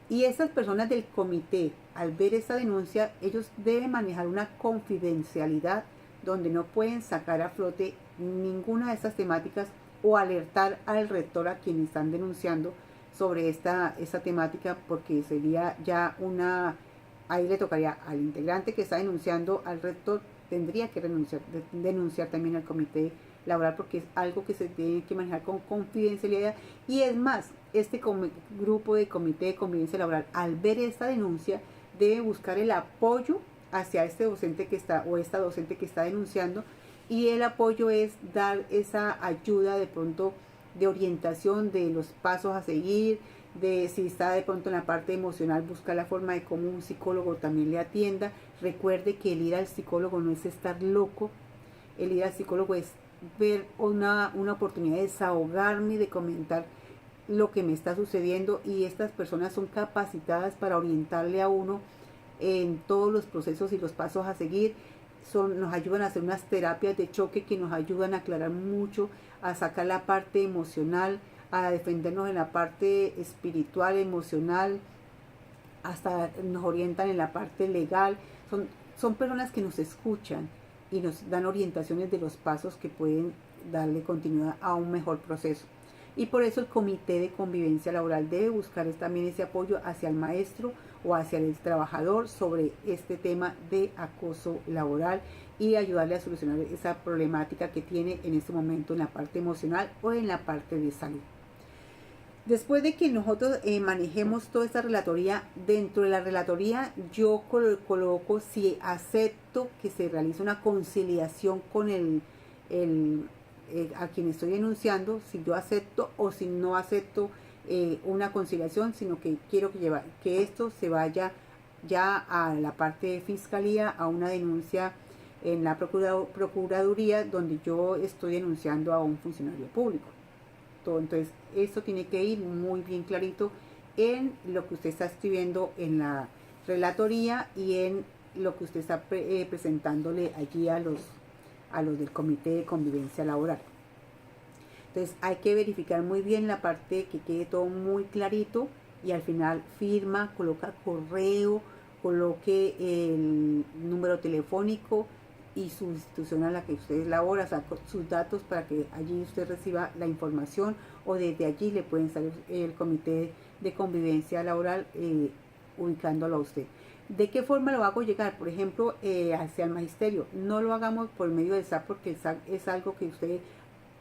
Y estas personas del comité, al ver esta denuncia, ellos deben manejar una confidencialidad donde no pueden sacar a flote ninguna de estas temáticas o alertar al rector a quien están denunciando sobre esta temática, porque sería ya ahí le tocaría al integrante que está denunciando, al rector tendría que denunciar también al comité laboral, porque es algo que se tiene que manejar con confidencialidad. Y es más, este grupo de comité de convivencia laboral, al ver esta denuncia, debe buscar el apoyo hacia este docente que está, o esta docente que está denunciando, y el apoyo es dar esa ayuda de pronto de orientación de los pasos a seguir, de si está de pronto en la parte emocional, buscar la forma de cómo un psicólogo también le atienda. Recuerde que el ir al psicólogo no es estar loco, el ir al psicólogo es ver una oportunidad de desahogarme, de comentar lo que me está sucediendo, y estas personas son capacitadas para orientarle a uno en todos los procesos y los pasos a seguir. Nos ayudan a hacer unas terapias de choque que nos ayudan a aclarar mucho, a sacar la parte emocional, a defendernos en la parte espiritual, emocional, hasta nos orientan en la parte legal. Son personas que nos escuchan y nos dan orientaciones de los pasos que pueden darle continuidad a un mejor proceso. Y por eso el Comité de Convivencia Laboral debe buscar también ese apoyo hacia el maestro o hacia el trabajador sobre este tema de acoso laboral, y ayudarle a solucionar esa problemática que tiene en este momento en la parte emocional o en la parte de salud. Después de que nosotros manejemos toda esta relatoría, dentro de la relatoría yo coloco si acepto que se realice una conciliación con a quien estoy denunciando, si yo acepto o si no acepto una conciliación, sino que quiero que esto se vaya ya a la parte de fiscalía, a una denuncia en la procuraduría, donde yo estoy denunciando a un funcionario público. Entonces, esto tiene que ir muy bien clarito en lo que usted está escribiendo en la relatoría y en lo que usted está presentándole allí a los del Comité de Convivencia Laboral. Entonces, hay que verificar muy bien la parte, que quede todo muy clarito, y al final firma, coloca correo, coloque el número telefónico y su institución a la que usted labora, o sea, sus datos, para que allí usted reciba la información, o desde allí le pueden salir el Comité de Convivencia Laboral ubicándolo a usted. ¿De qué forma lo hago llegar? Por ejemplo, hacia el magisterio. No lo hagamos por medio del SAT, porque el SAT es algo que usted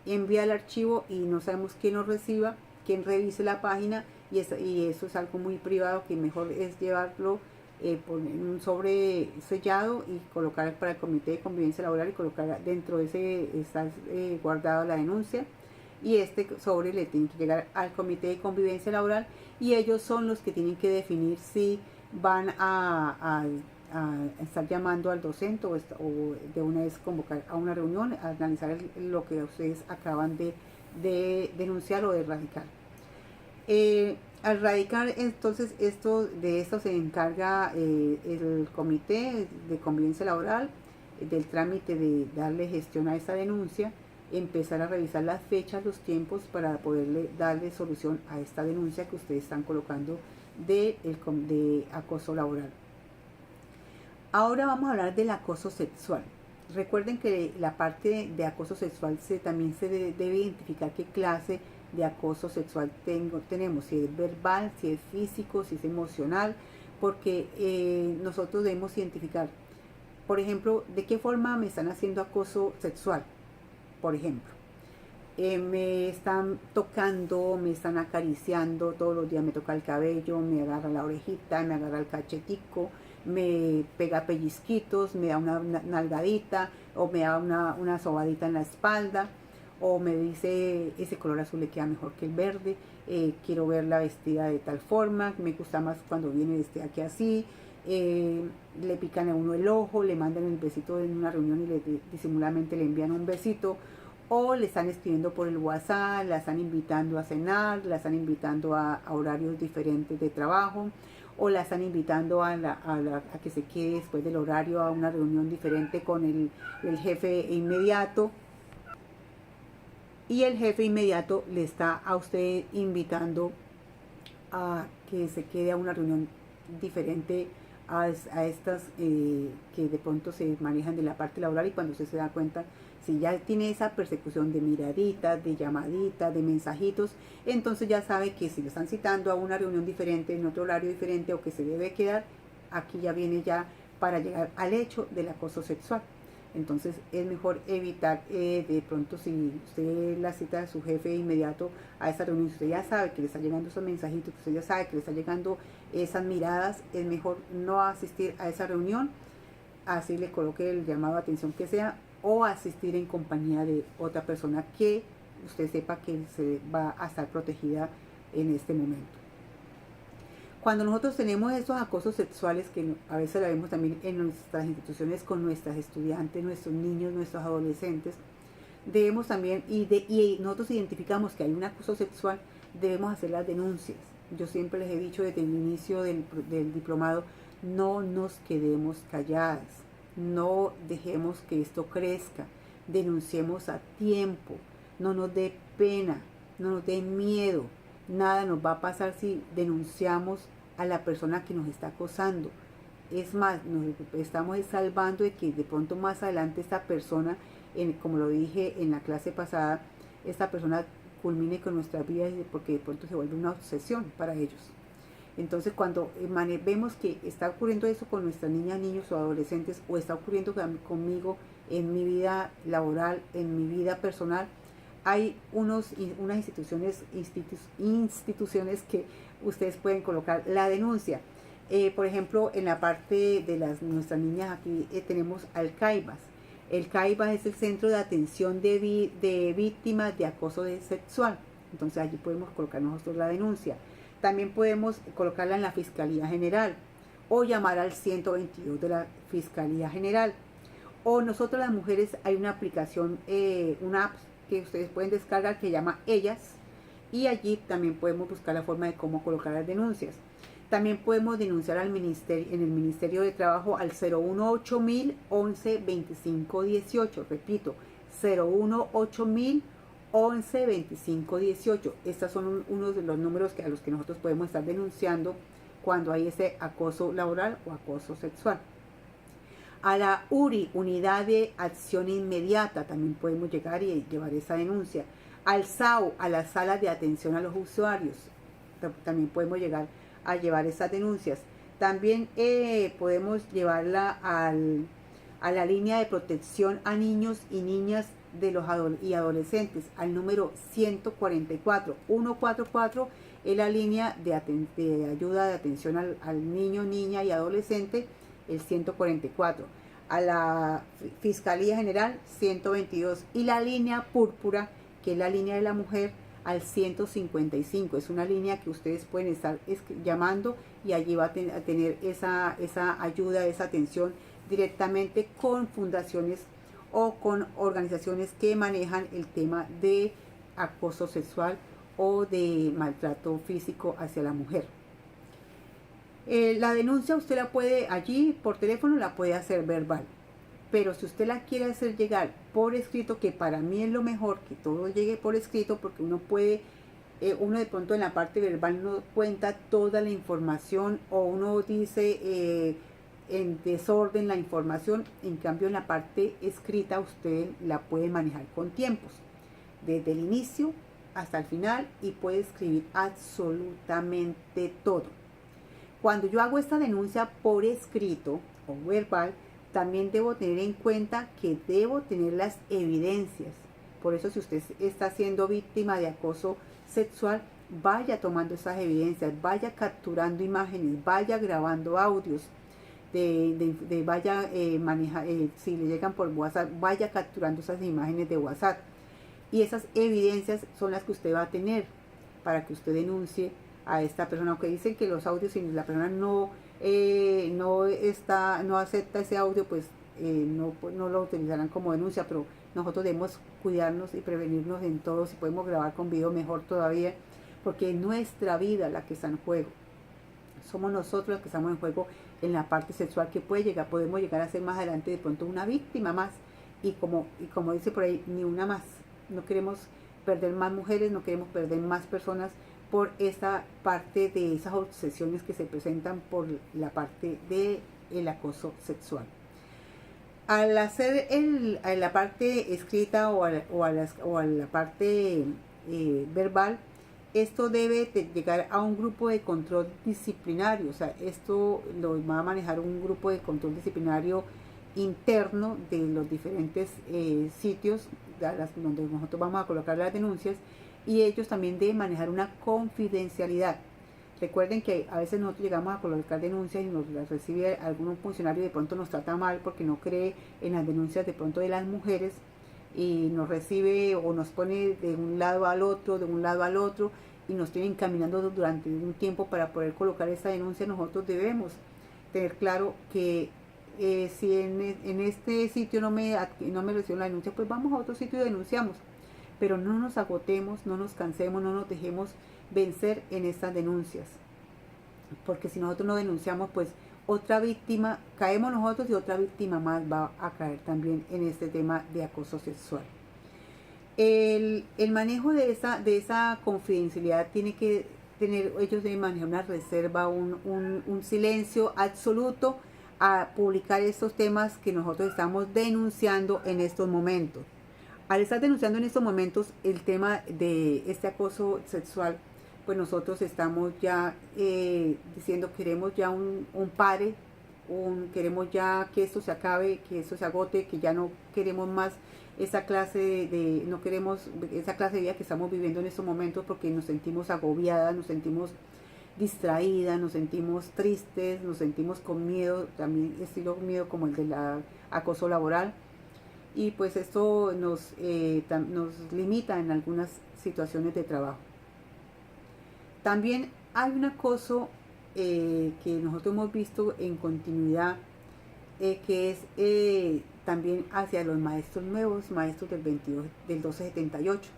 envía el archivo y no sabemos quién lo reciba, quién revise la página, y eso es algo muy privado, que mejor es llevarlo poner un sobre sellado y colocar para el Comité de Convivencia Laboral, y colocar dentro de ese está guardada la denuncia, y este sobre le tiene que llegar al Comité de Convivencia Laboral, y ellos son los que tienen que definir si van a estar llamando al docente o de una vez convocar a una reunión, a analizar lo que ustedes acaban de denunciar o de erradicar. Al radicar, entonces, de esto se encarga el Comité de Convivencia Laboral, del trámite de darle gestión a esta denuncia, empezar a revisar las fechas, los tiempos, para poderle darle solución a esta denuncia que ustedes están colocando de acoso laboral. Ahora vamos a hablar del acoso sexual. Recuerden que la parte de acoso sexual también se debe identificar qué clase de acoso sexual tenemos, si es verbal, si es físico, si es emocional, porque nosotros debemos identificar, por ejemplo, de qué forma me están haciendo acoso sexual. Por ejemplo, me están tocando, me están acariciando, todos los días me toca el cabello, me agarra la orejita, me agarra el cachetico, me pega pellizquitos, me da una nalgadita, o me da una sobadita en la espalda, o me dice ese color azul le queda mejor que el verde, quiero verla vestida de tal forma, me gusta más cuando viene vestida que así, le pican a uno el ojo, le mandan el besito en una reunión y disimuladamente le envían un besito, o le están escribiendo por el WhatsApp, la están invitando a cenar, la están invitando a horarios diferentes de trabajo, o la están invitando a que se quede después del horario a una reunión diferente con el jefe inmediato. Y el jefe inmediato le está a usted invitando a que se quede a una reunión diferente a estas que de pronto se manejan de la parte laboral, y cuando usted se da cuenta, si ya tiene esa persecución de miraditas, de llamaditas, de mensajitos, entonces ya sabe que si lo están citando a una reunión diferente, en otro horario diferente, o que se debe quedar, aquí ya viene ya para llegar al hecho del acoso sexual. Entonces es mejor evitar, de pronto, si usted la cita a su jefe inmediato a esa reunión, usted ya sabe que le está llegando esos mensajitos, usted ya sabe que le está llegando esas miradas, es mejor no asistir a esa reunión, así le coloque el llamado de atención que sea, o asistir en compañía de otra persona que usted sepa que se va a estar protegida en este momento. Cuando nosotros tenemos estos acosos sexuales, que a veces lo vemos también en nuestras instituciones con nuestras estudiantes, nuestros niños, nuestros adolescentes, debemos también, y nosotros identificamos que hay un acoso sexual, debemos hacer las denuncias. Yo siempre les he dicho desde el inicio del diplomado, no nos quedemos calladas, no dejemos que esto crezca, denunciemos a tiempo, no nos dé pena, no nos dé miedo, nada nos va a pasar si denunciamos a la persona que nos está acosando. Es más, nos estamos salvando de que de pronto más adelante esta persona, como lo dije en la clase pasada, esta persona culmine con nuestra vida porque de pronto se vuelve una obsesión para ellos. Entonces cuando vemos que está ocurriendo eso con nuestras niñas, niños o adolescentes, o está ocurriendo conmigo en mi vida laboral, en mi vida personal, hay unas instituciones que ustedes pueden colocar la denuncia. Por ejemplo, en la parte de nuestras niñas aquí tenemos al CAIBAS. El CAIBAS es el Centro de Atención de Víctimas de Acoso Sexual. Entonces allí podemos colocar nosotros la denuncia. También podemos colocarla en la Fiscalía General o llamar al 122 de la Fiscalía General. O nosotros las mujeres hay una aplicación, una app que ustedes pueden descargar que se llama Ellas, y allí también podemos buscar la forma de cómo colocar las denuncias. También podemos denunciar en el Ministerio de Trabajo al 018.000 11 25 18. Repito, 018.000 11 25 18. Estos son unos de los números a los que nosotros podemos estar denunciando cuando hay ese acoso laboral o acoso sexual. A la URI, Unidad de Acción Inmediata, también podemos llegar y llevar esa denuncia. Al SAU, a la Sala de Atención a los Usuarios, también podemos llegar a llevar esas denuncias. También podemos llevarla a la línea de protección a niños y niñas y adolescentes, al número 144. 144 es la línea de ayuda de atención al niño, niña y adolescente, el 144. A la Fiscalía General, 122. Y la línea púrpura, que es la línea de la mujer, al 155. Es una línea que ustedes pueden estar llamando y allí va a tener esa ayuda, esa atención directamente con fundaciones o con organizaciones que manejan el tema de acoso sexual o de maltrato físico hacia la mujer. La denuncia usted la puede allí por teléfono, la puede hacer verbal, pero si usted la quiere hacer llegar por escrito, que para mí es lo mejor que todo llegue por escrito, porque uno de pronto en la parte verbal no cuenta toda la información o uno dice en desorden la información. En cambio en la parte escrita usted la puede manejar con tiempos, desde el inicio hasta el final, y puede escribir absolutamente todo. Cuando yo hago esta denuncia por escrito o verbal, también debo tener en cuenta que debo tener las evidencias. Por eso, si usted está siendo víctima de acoso sexual, vaya tomando esas evidencias, vaya capturando imágenes, vaya grabando audios, si le llegan por WhatsApp, vaya capturando esas imágenes de WhatsApp. Y esas evidencias son las que usted va a tener para que usted denuncie a esta persona. Aunque dicen que los audios, si la persona no acepta ese audio, pues no lo utilizarán como denuncia, pero nosotros debemos cuidarnos y prevenirnos en todo. Si podemos grabar con video, mejor todavía, porque es nuestra vida la que está en juego. Somos nosotros los que estamos en juego en la parte sexual, que podemos llegar a ser más adelante de pronto una víctima más, y como dice por ahí, ni una más. No queremos perder más mujeres, no queremos perder más personas por esa parte de esas obsesiones que se presentan por la parte del acoso sexual. Al hacer la parte escrita o a la parte verbal, esto debe llegar a un grupo de control disciplinario. O sea, esto lo va a manejar un grupo de control disciplinario interno de los diferentes sitios donde nosotros vamos a colocar las denuncias, y ellos también deben manejar una confidencialidad. Recuerden que a veces nosotros llegamos a colocar denuncias y nos las recibe algún funcionario y de pronto nos trata mal porque no cree en las denuncias de pronto de las mujeres, y nos recibe o nos pone de un lado al otro, y nos tiene encaminando durante un tiempo para poder colocar esa denuncia. Nosotros debemos tener claro que si en este sitio no me recibieron la denuncia, pues vamos a otro sitio y denunciamos. Pero no nos agotemos, no nos cansemos, no nos dejemos vencer en estas denuncias. Porque si nosotros no denunciamos, pues otra víctima, caemos nosotros y otra víctima más va a caer también en este tema de acoso sexual. El manejo de esa confidencialidad tiene que tener, ellos deben manejar una reserva, un silencio absoluto a publicar estos temas que nosotros estamos denunciando en estos momentos. Al estar denunciando en estos momentos el tema de este acoso sexual, pues nosotros estamos ya diciendo queremos ya un pare, queremos ya que esto se acabe, que esto se agote, que ya no queremos más esa clase no queremos esa clase de vida que estamos viviendo en estos momentos, porque nos sentimos agobiadas, nos sentimos distraídas, nos sentimos tristes, nos sentimos con miedo, también estilo miedo como el del acoso laboral. Y pues esto nos limita en algunas situaciones de trabajo. También hay un acoso que nosotros hemos visto en continuidad, que es también hacia los maestros nuevos, maestros del 1278.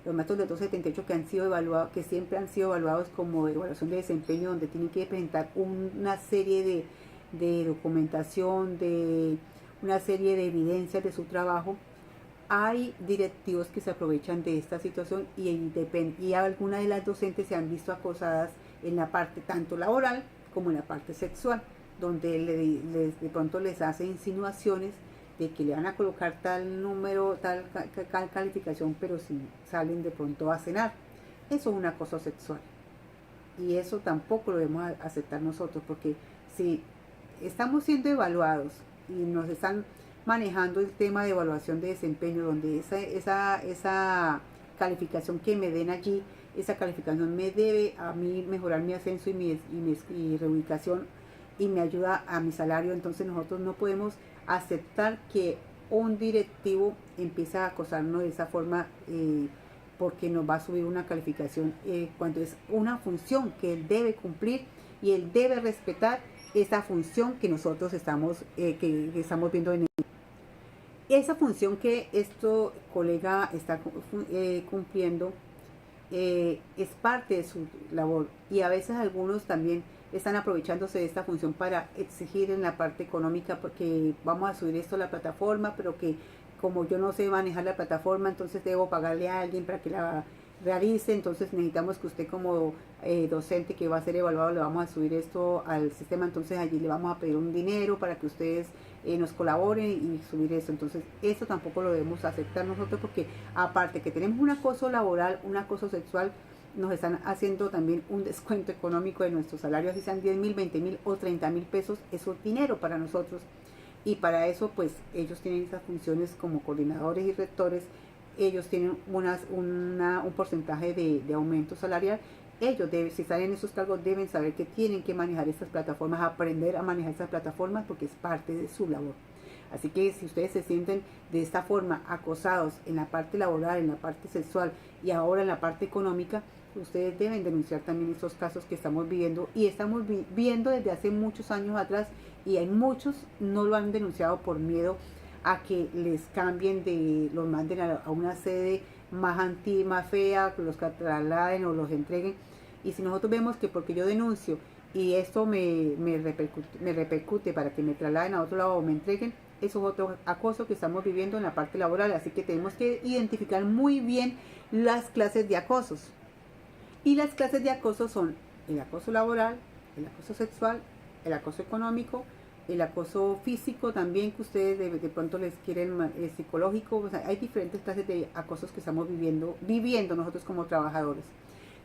Los maestros del 1278 que han sido evaluados, que siempre han sido evaluados como evaluación de desempeño, donde tienen que presentar una serie de documentación, de una serie de evidencias de su trabajo. Hay directivos que se aprovechan de esta situación y algunas de las docentes se han visto acosadas en la parte tanto laboral como en la parte sexual, donde de pronto les hace insinuaciones de que le van a colocar tal número, tal calificación, pero si salen de pronto a cenar. Eso es un acoso sexual. Y eso tampoco lo debemos aceptar nosotros, porque si estamos siendo evaluados y nos están manejando el tema de evaluación de desempeño, donde esa calificación que me den allí, esa calificación me debe a mí mejorar mi ascenso y mi reubicación y me ayuda a mi salario, entonces nosotros no podemos aceptar que un directivo empiece a acosarnos de esa forma porque nos va a subir una calificación cuando es una función que él debe cumplir y él debe respetar esa función que nosotros estamos viendo en él. Esa función que este colega está cumpliendo es parte de su labor, y a veces algunos también están aprovechándose de esta función para exigir en la parte económica, porque vamos a subir esto a la plataforma, pero que como yo no sé manejar la plataforma, entonces debo pagarle a alguien para que la realice, entonces necesitamos que usted como docente que va a ser evaluado le vamos a subir esto al sistema, entonces allí le vamos a pedir un dinero para que ustedes nos colaboren y subir eso. Entonces eso tampoco lo debemos aceptar nosotros, porque aparte que tenemos un acoso laboral, un acoso sexual, nos están haciendo también un descuento económico de nuestro salario, así sean 10.000, 20.000 o 30.000 pesos, eso es dinero para nosotros, y para eso pues ellos tienen esas funciones como coordinadores y rectores, ellos tienen un porcentaje de aumento salarial. Ellos si están en esos cargos deben saber que tienen que manejar estas plataformas, aprender a manejar estas plataformas, porque es parte de su labor. Así que si ustedes se sienten de esta forma acosados en la parte laboral, en la parte sexual y ahora en la parte económica, ustedes deben denunciar también estos casos que estamos viviendo, y estamos viendo desde hace muchos años atrás, y hay muchos no lo han denunciado por miedo a que les cambien, los manden a una sede más antigua, más fea, que los trasladen o los entreguen. Y si nosotros vemos que porque yo denuncio y esto me repercute para que me trasladen a otro lado o me entreguen, eso es otro acoso que estamos viviendo en la parte laboral. Así que tenemos que identificar muy bien las clases de acosos. Y las clases de acoso son el acoso laboral, el acoso sexual, el acoso económico, el acoso físico también, que ustedes de pronto les quieren, psicológico. O sea, hay diferentes clases de acosos que estamos viviendo nosotros como trabajadores.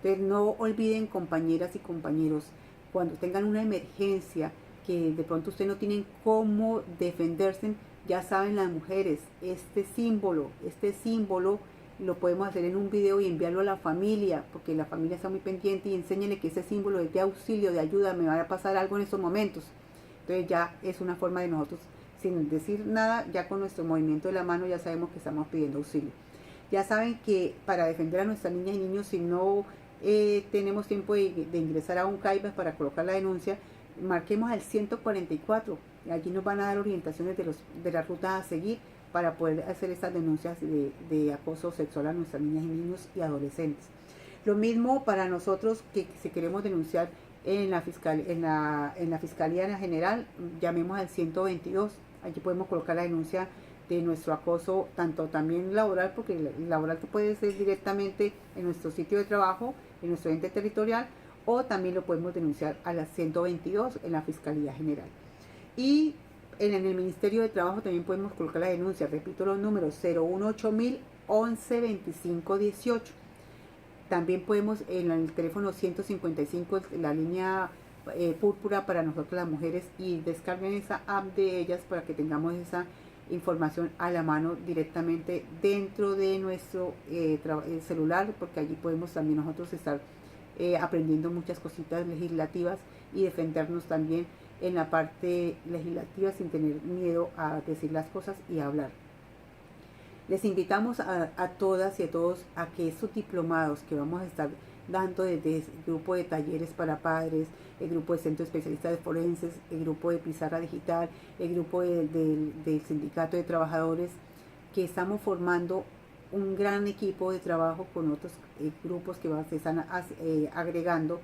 Entonces no olviden, compañeras y compañeros, cuando tengan una emergencia que de pronto ustedes no tienen cómo defenderse, ya saben las mujeres, este símbolo lo podemos hacer en un video y enviarlo a la familia, porque la familia está muy pendiente, y enséñenle que ese símbolo es de auxilio, de ayuda, me va a pasar algo en estos momentos. Entonces ya es una forma de nosotros, sin decir nada, ya con nuestro movimiento de la mano ya sabemos que estamos pidiendo auxilio. Ya saben que para defender a nuestras niñas y niños, si no tenemos tiempo de ingresar a un CAIBAS para colocar la denuncia, marquemos al 144. Allí nos van a dar orientaciones de las rutas a seguir para poder hacer estas denuncias de acoso sexual a nuestras niñas y niños y adolescentes. Lo mismo para nosotros que si queremos denunciar en la Fiscalía General, llamemos al 122. Allí podemos colocar la denuncia de nuestro acoso, tanto también laboral, porque el laboral puede ser directamente en nuestro sitio de trabajo, en nuestro ente territorial, o también lo podemos denunciar a las 122 en la Fiscalía General. Y en el Ministerio de Trabajo también podemos colocar la denuncia, repito los números, 018000 11 25 18. También podemos en el teléfono 155, la línea púrpura para nosotros las mujeres, y descarguen esa app de ellas para que tengamos esa información a la mano directamente dentro de nuestro celular, porque allí podemos también nosotros estar aprendiendo muchas cositas legislativas y defendernos también en la parte legislativa sin tener miedo a decir las cosas y a hablar. Les invitamos a todas y a todos a que estos diplomados que vamos a estar dando desde el grupo de talleres para padres, el grupo de centro de especialistas de forenses, el grupo de pizarra digital, el grupo del sindicato de trabajadores, que estamos formando un gran equipo de trabajo con otros grupos que se están agregando.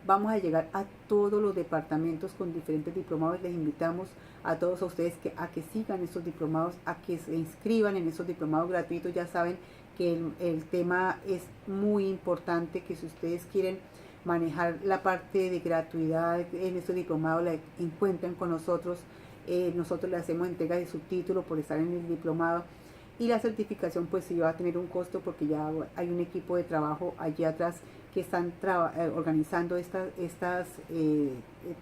Vamos a llegar a todos los departamentos con diferentes diplomados. Les invitamos a todos ustedes a que sigan estos diplomados, a que se inscriban en esos diplomados gratuitos. Ya saben que el tema es muy importante, que si ustedes quieren manejar la parte de gratuidad en estos diplomados, la encuentran con nosotros. Nosotros le hacemos entrega de su título por estar en el diplomado, y la certificación pues sí va a tener un costo, porque ya hay un equipo de trabajo allí atrás que están organizando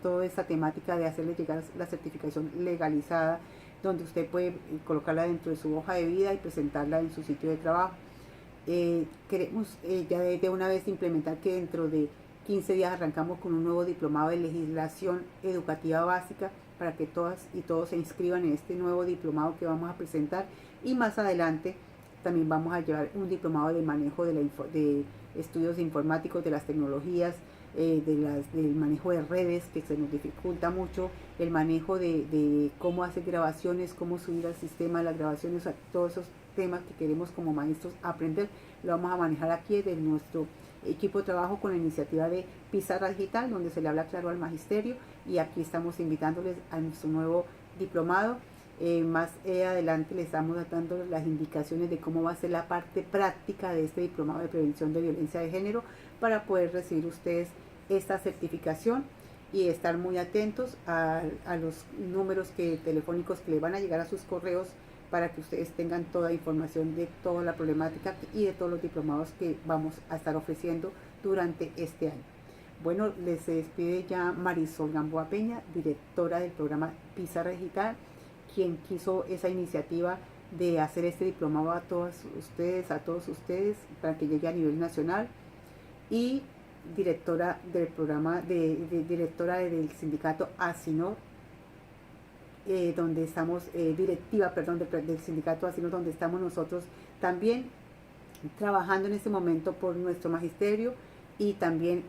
toda esta temática de hacerle llegar la certificación legalizada, donde usted puede colocarla dentro de su hoja de vida y presentarla en su sitio de trabajo. Queremos ya de una vez implementar que dentro de 15 días arrancamos con un nuevo diplomado de legislación educativa básica, para que todas y todos se inscriban en este nuevo diplomado que vamos a presentar, y más adelante también vamos a llevar un diplomado de manejo de estudios informáticos, de las tecnologías, del manejo de redes, que se nos dificulta mucho, el manejo de cómo hacer grabaciones, cómo subir al sistema las grabaciones, o sea, todos esos temas que queremos como maestros aprender, lo vamos a manejar aquí desde nuestro equipo de trabajo con la iniciativa de Pizarra Digital, donde se le habla claro al magisterio, y aquí estamos invitándoles a nuestro nuevo diplomado. Más adelante les estamos dando las indicaciones de cómo va a ser la parte práctica de este diplomado de prevención de violencia de género, para poder recibir ustedes esta certificación y estar muy atentos a los números telefónicos que les van a llegar a sus correos, para que ustedes tengan toda información de toda la problemática y de todos los diplomados que vamos a estar ofreciendo durante este año. Bueno, les despide ya Marisol Gamboa Peña, directora del programa Pizarra Digital, quien quiso esa iniciativa de hacer este diplomado a todos ustedes, para que llegue a nivel nacional, y directora del programa, directora del sindicato ASINOR, donde estamos, directiva, perdón, del sindicato ASINOR, donde estamos nosotros también trabajando en este momento por nuestro magisterio, y también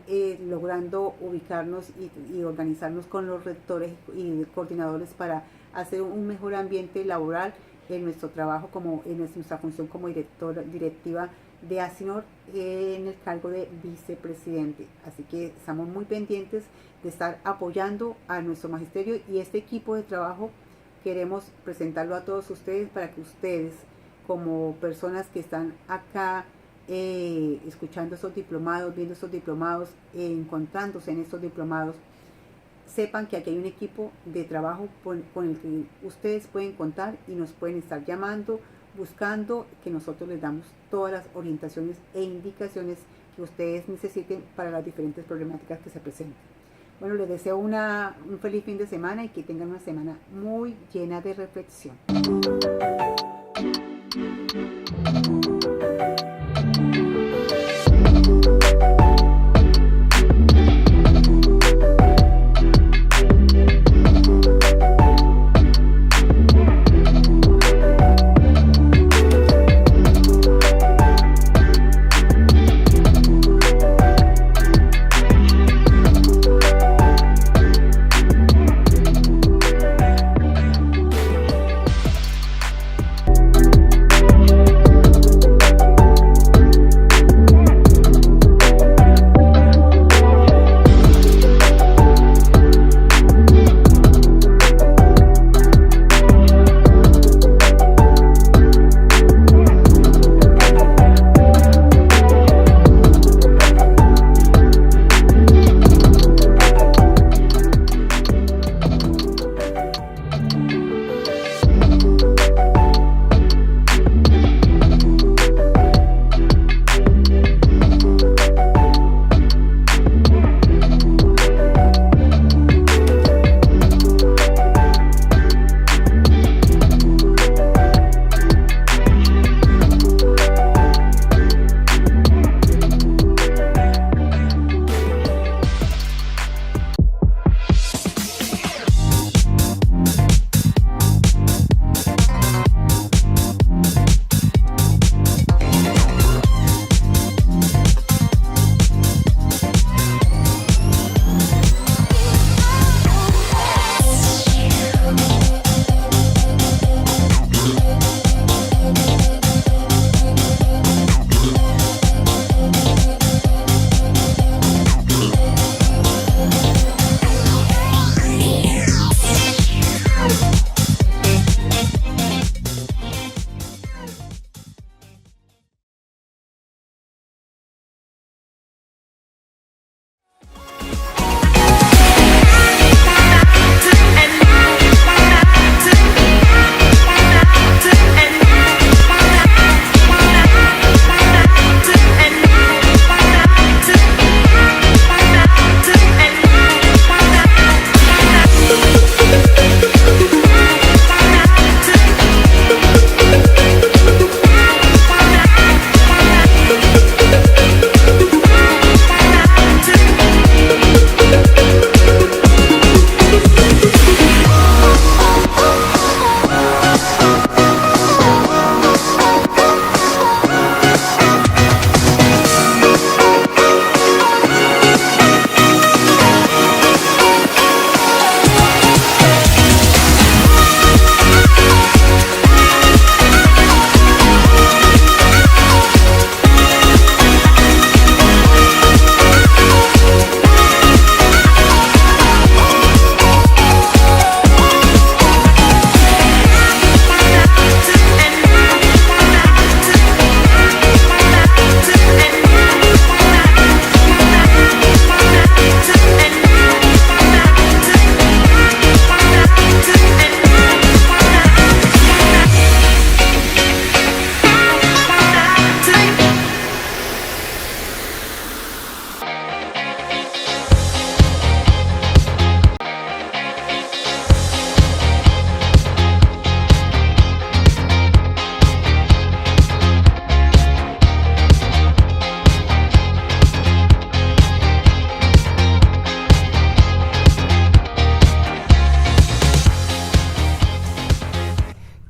logrando ubicarnos y organizarnos con los rectores y coordinadores para hacer un mejor ambiente laboral en nuestro trabajo, como en nuestra función como directiva de ASINOR, en el cargo de vicepresidente. Así que estamos muy pendientes de estar apoyando a nuestro magisterio, y este equipo de trabajo queremos presentarlo a todos ustedes, para que ustedes, como personas que están acá escuchando estos diplomados, viendo estos diplomados, encontrándose en estos diplomados, sepan que aquí hay un equipo de trabajo con el que ustedes pueden contar, y nos pueden estar llamando, buscando, que nosotros les damos todas las orientaciones e indicaciones que ustedes necesiten para las diferentes problemáticas que se presenten. Bueno, les deseo un feliz fin de semana, y que tengan una semana muy llena de reflexión.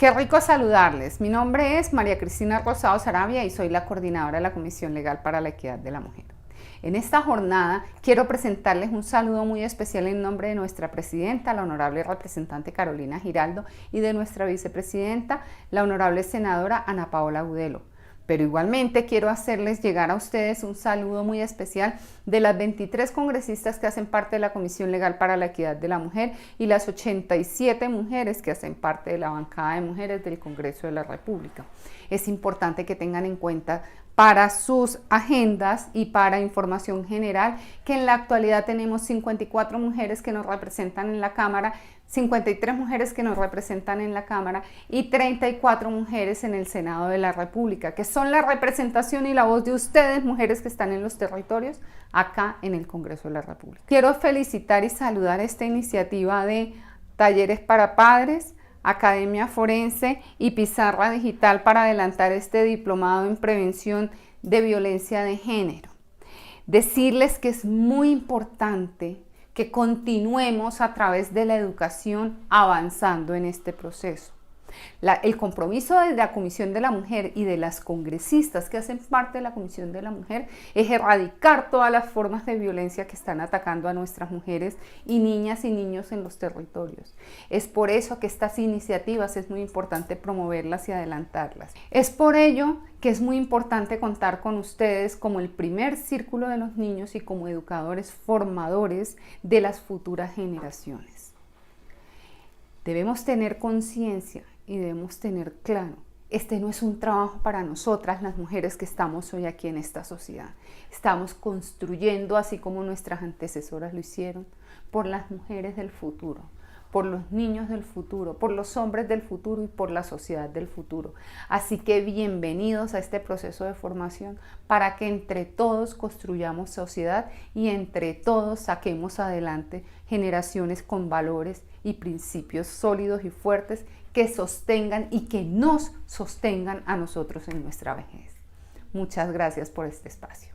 Qué rico saludarles. Mi nombre es María Cristina Rosado Sarabia y soy la coordinadora de la Comisión Legal para la Equidad de la Mujer. En esta jornada quiero presentarles un saludo muy especial en nombre de nuestra presidenta, la honorable representante Carolina Giraldo, y de nuestra vicepresidenta, la honorable senadora Ana Paola Gudelo. Pero igualmente quiero hacerles llegar a ustedes un saludo muy especial de las 23 congresistas que hacen parte de la Comisión Legal para la Equidad de la Mujer y las 87 mujeres que hacen parte de la bancada de mujeres del Congreso de la República. Es importante que tengan en cuenta para sus agendas y para información general que en la actualidad tenemos 54 mujeres que nos representan en la Cámara, 53 mujeres que nos representan en la Cámara y 34 mujeres en el Senado de la República, que son la representación y la voz de ustedes, mujeres que están en los territorios, acá en el Congreso de la República. Quiero felicitar y saludar esta iniciativa de Talleres para Padres, Academia Forense y Pizarra Digital para adelantar este diplomado en prevención de violencia de género. Decirles que es muy importante que continuemos a través de la educación avanzando en este proceso. El compromiso de la Comisión de la Mujer y de las congresistas que hacen parte de la Comisión de la Mujer es erradicar todas las formas de violencia que están atacando a nuestras mujeres y niñas y niños en los territorios. Es por eso que estas iniciativas es muy importante promoverlas y adelantarlas. Es por ello que es muy importante contar con ustedes como el primer círculo de los niños y como educadores formadores de las futuras generaciones. Debemos tener conciencia y debemos tener claro, este no es un trabajo para nosotras, las mujeres que estamos hoy aquí en esta sociedad. Estamos construyendo, así como nuestras antecesoras lo hicieron, por las mujeres del futuro, por los niños del futuro, por los hombres del futuro y por la sociedad del futuro. Así que bienvenidos a este proceso de formación para que entre todos construyamos sociedad y entre todos saquemos adelante generaciones con valores y principios sólidos y fuertes que sostengan y que nos sostengan a nosotros en nuestra vejez. Muchas gracias por este espacio.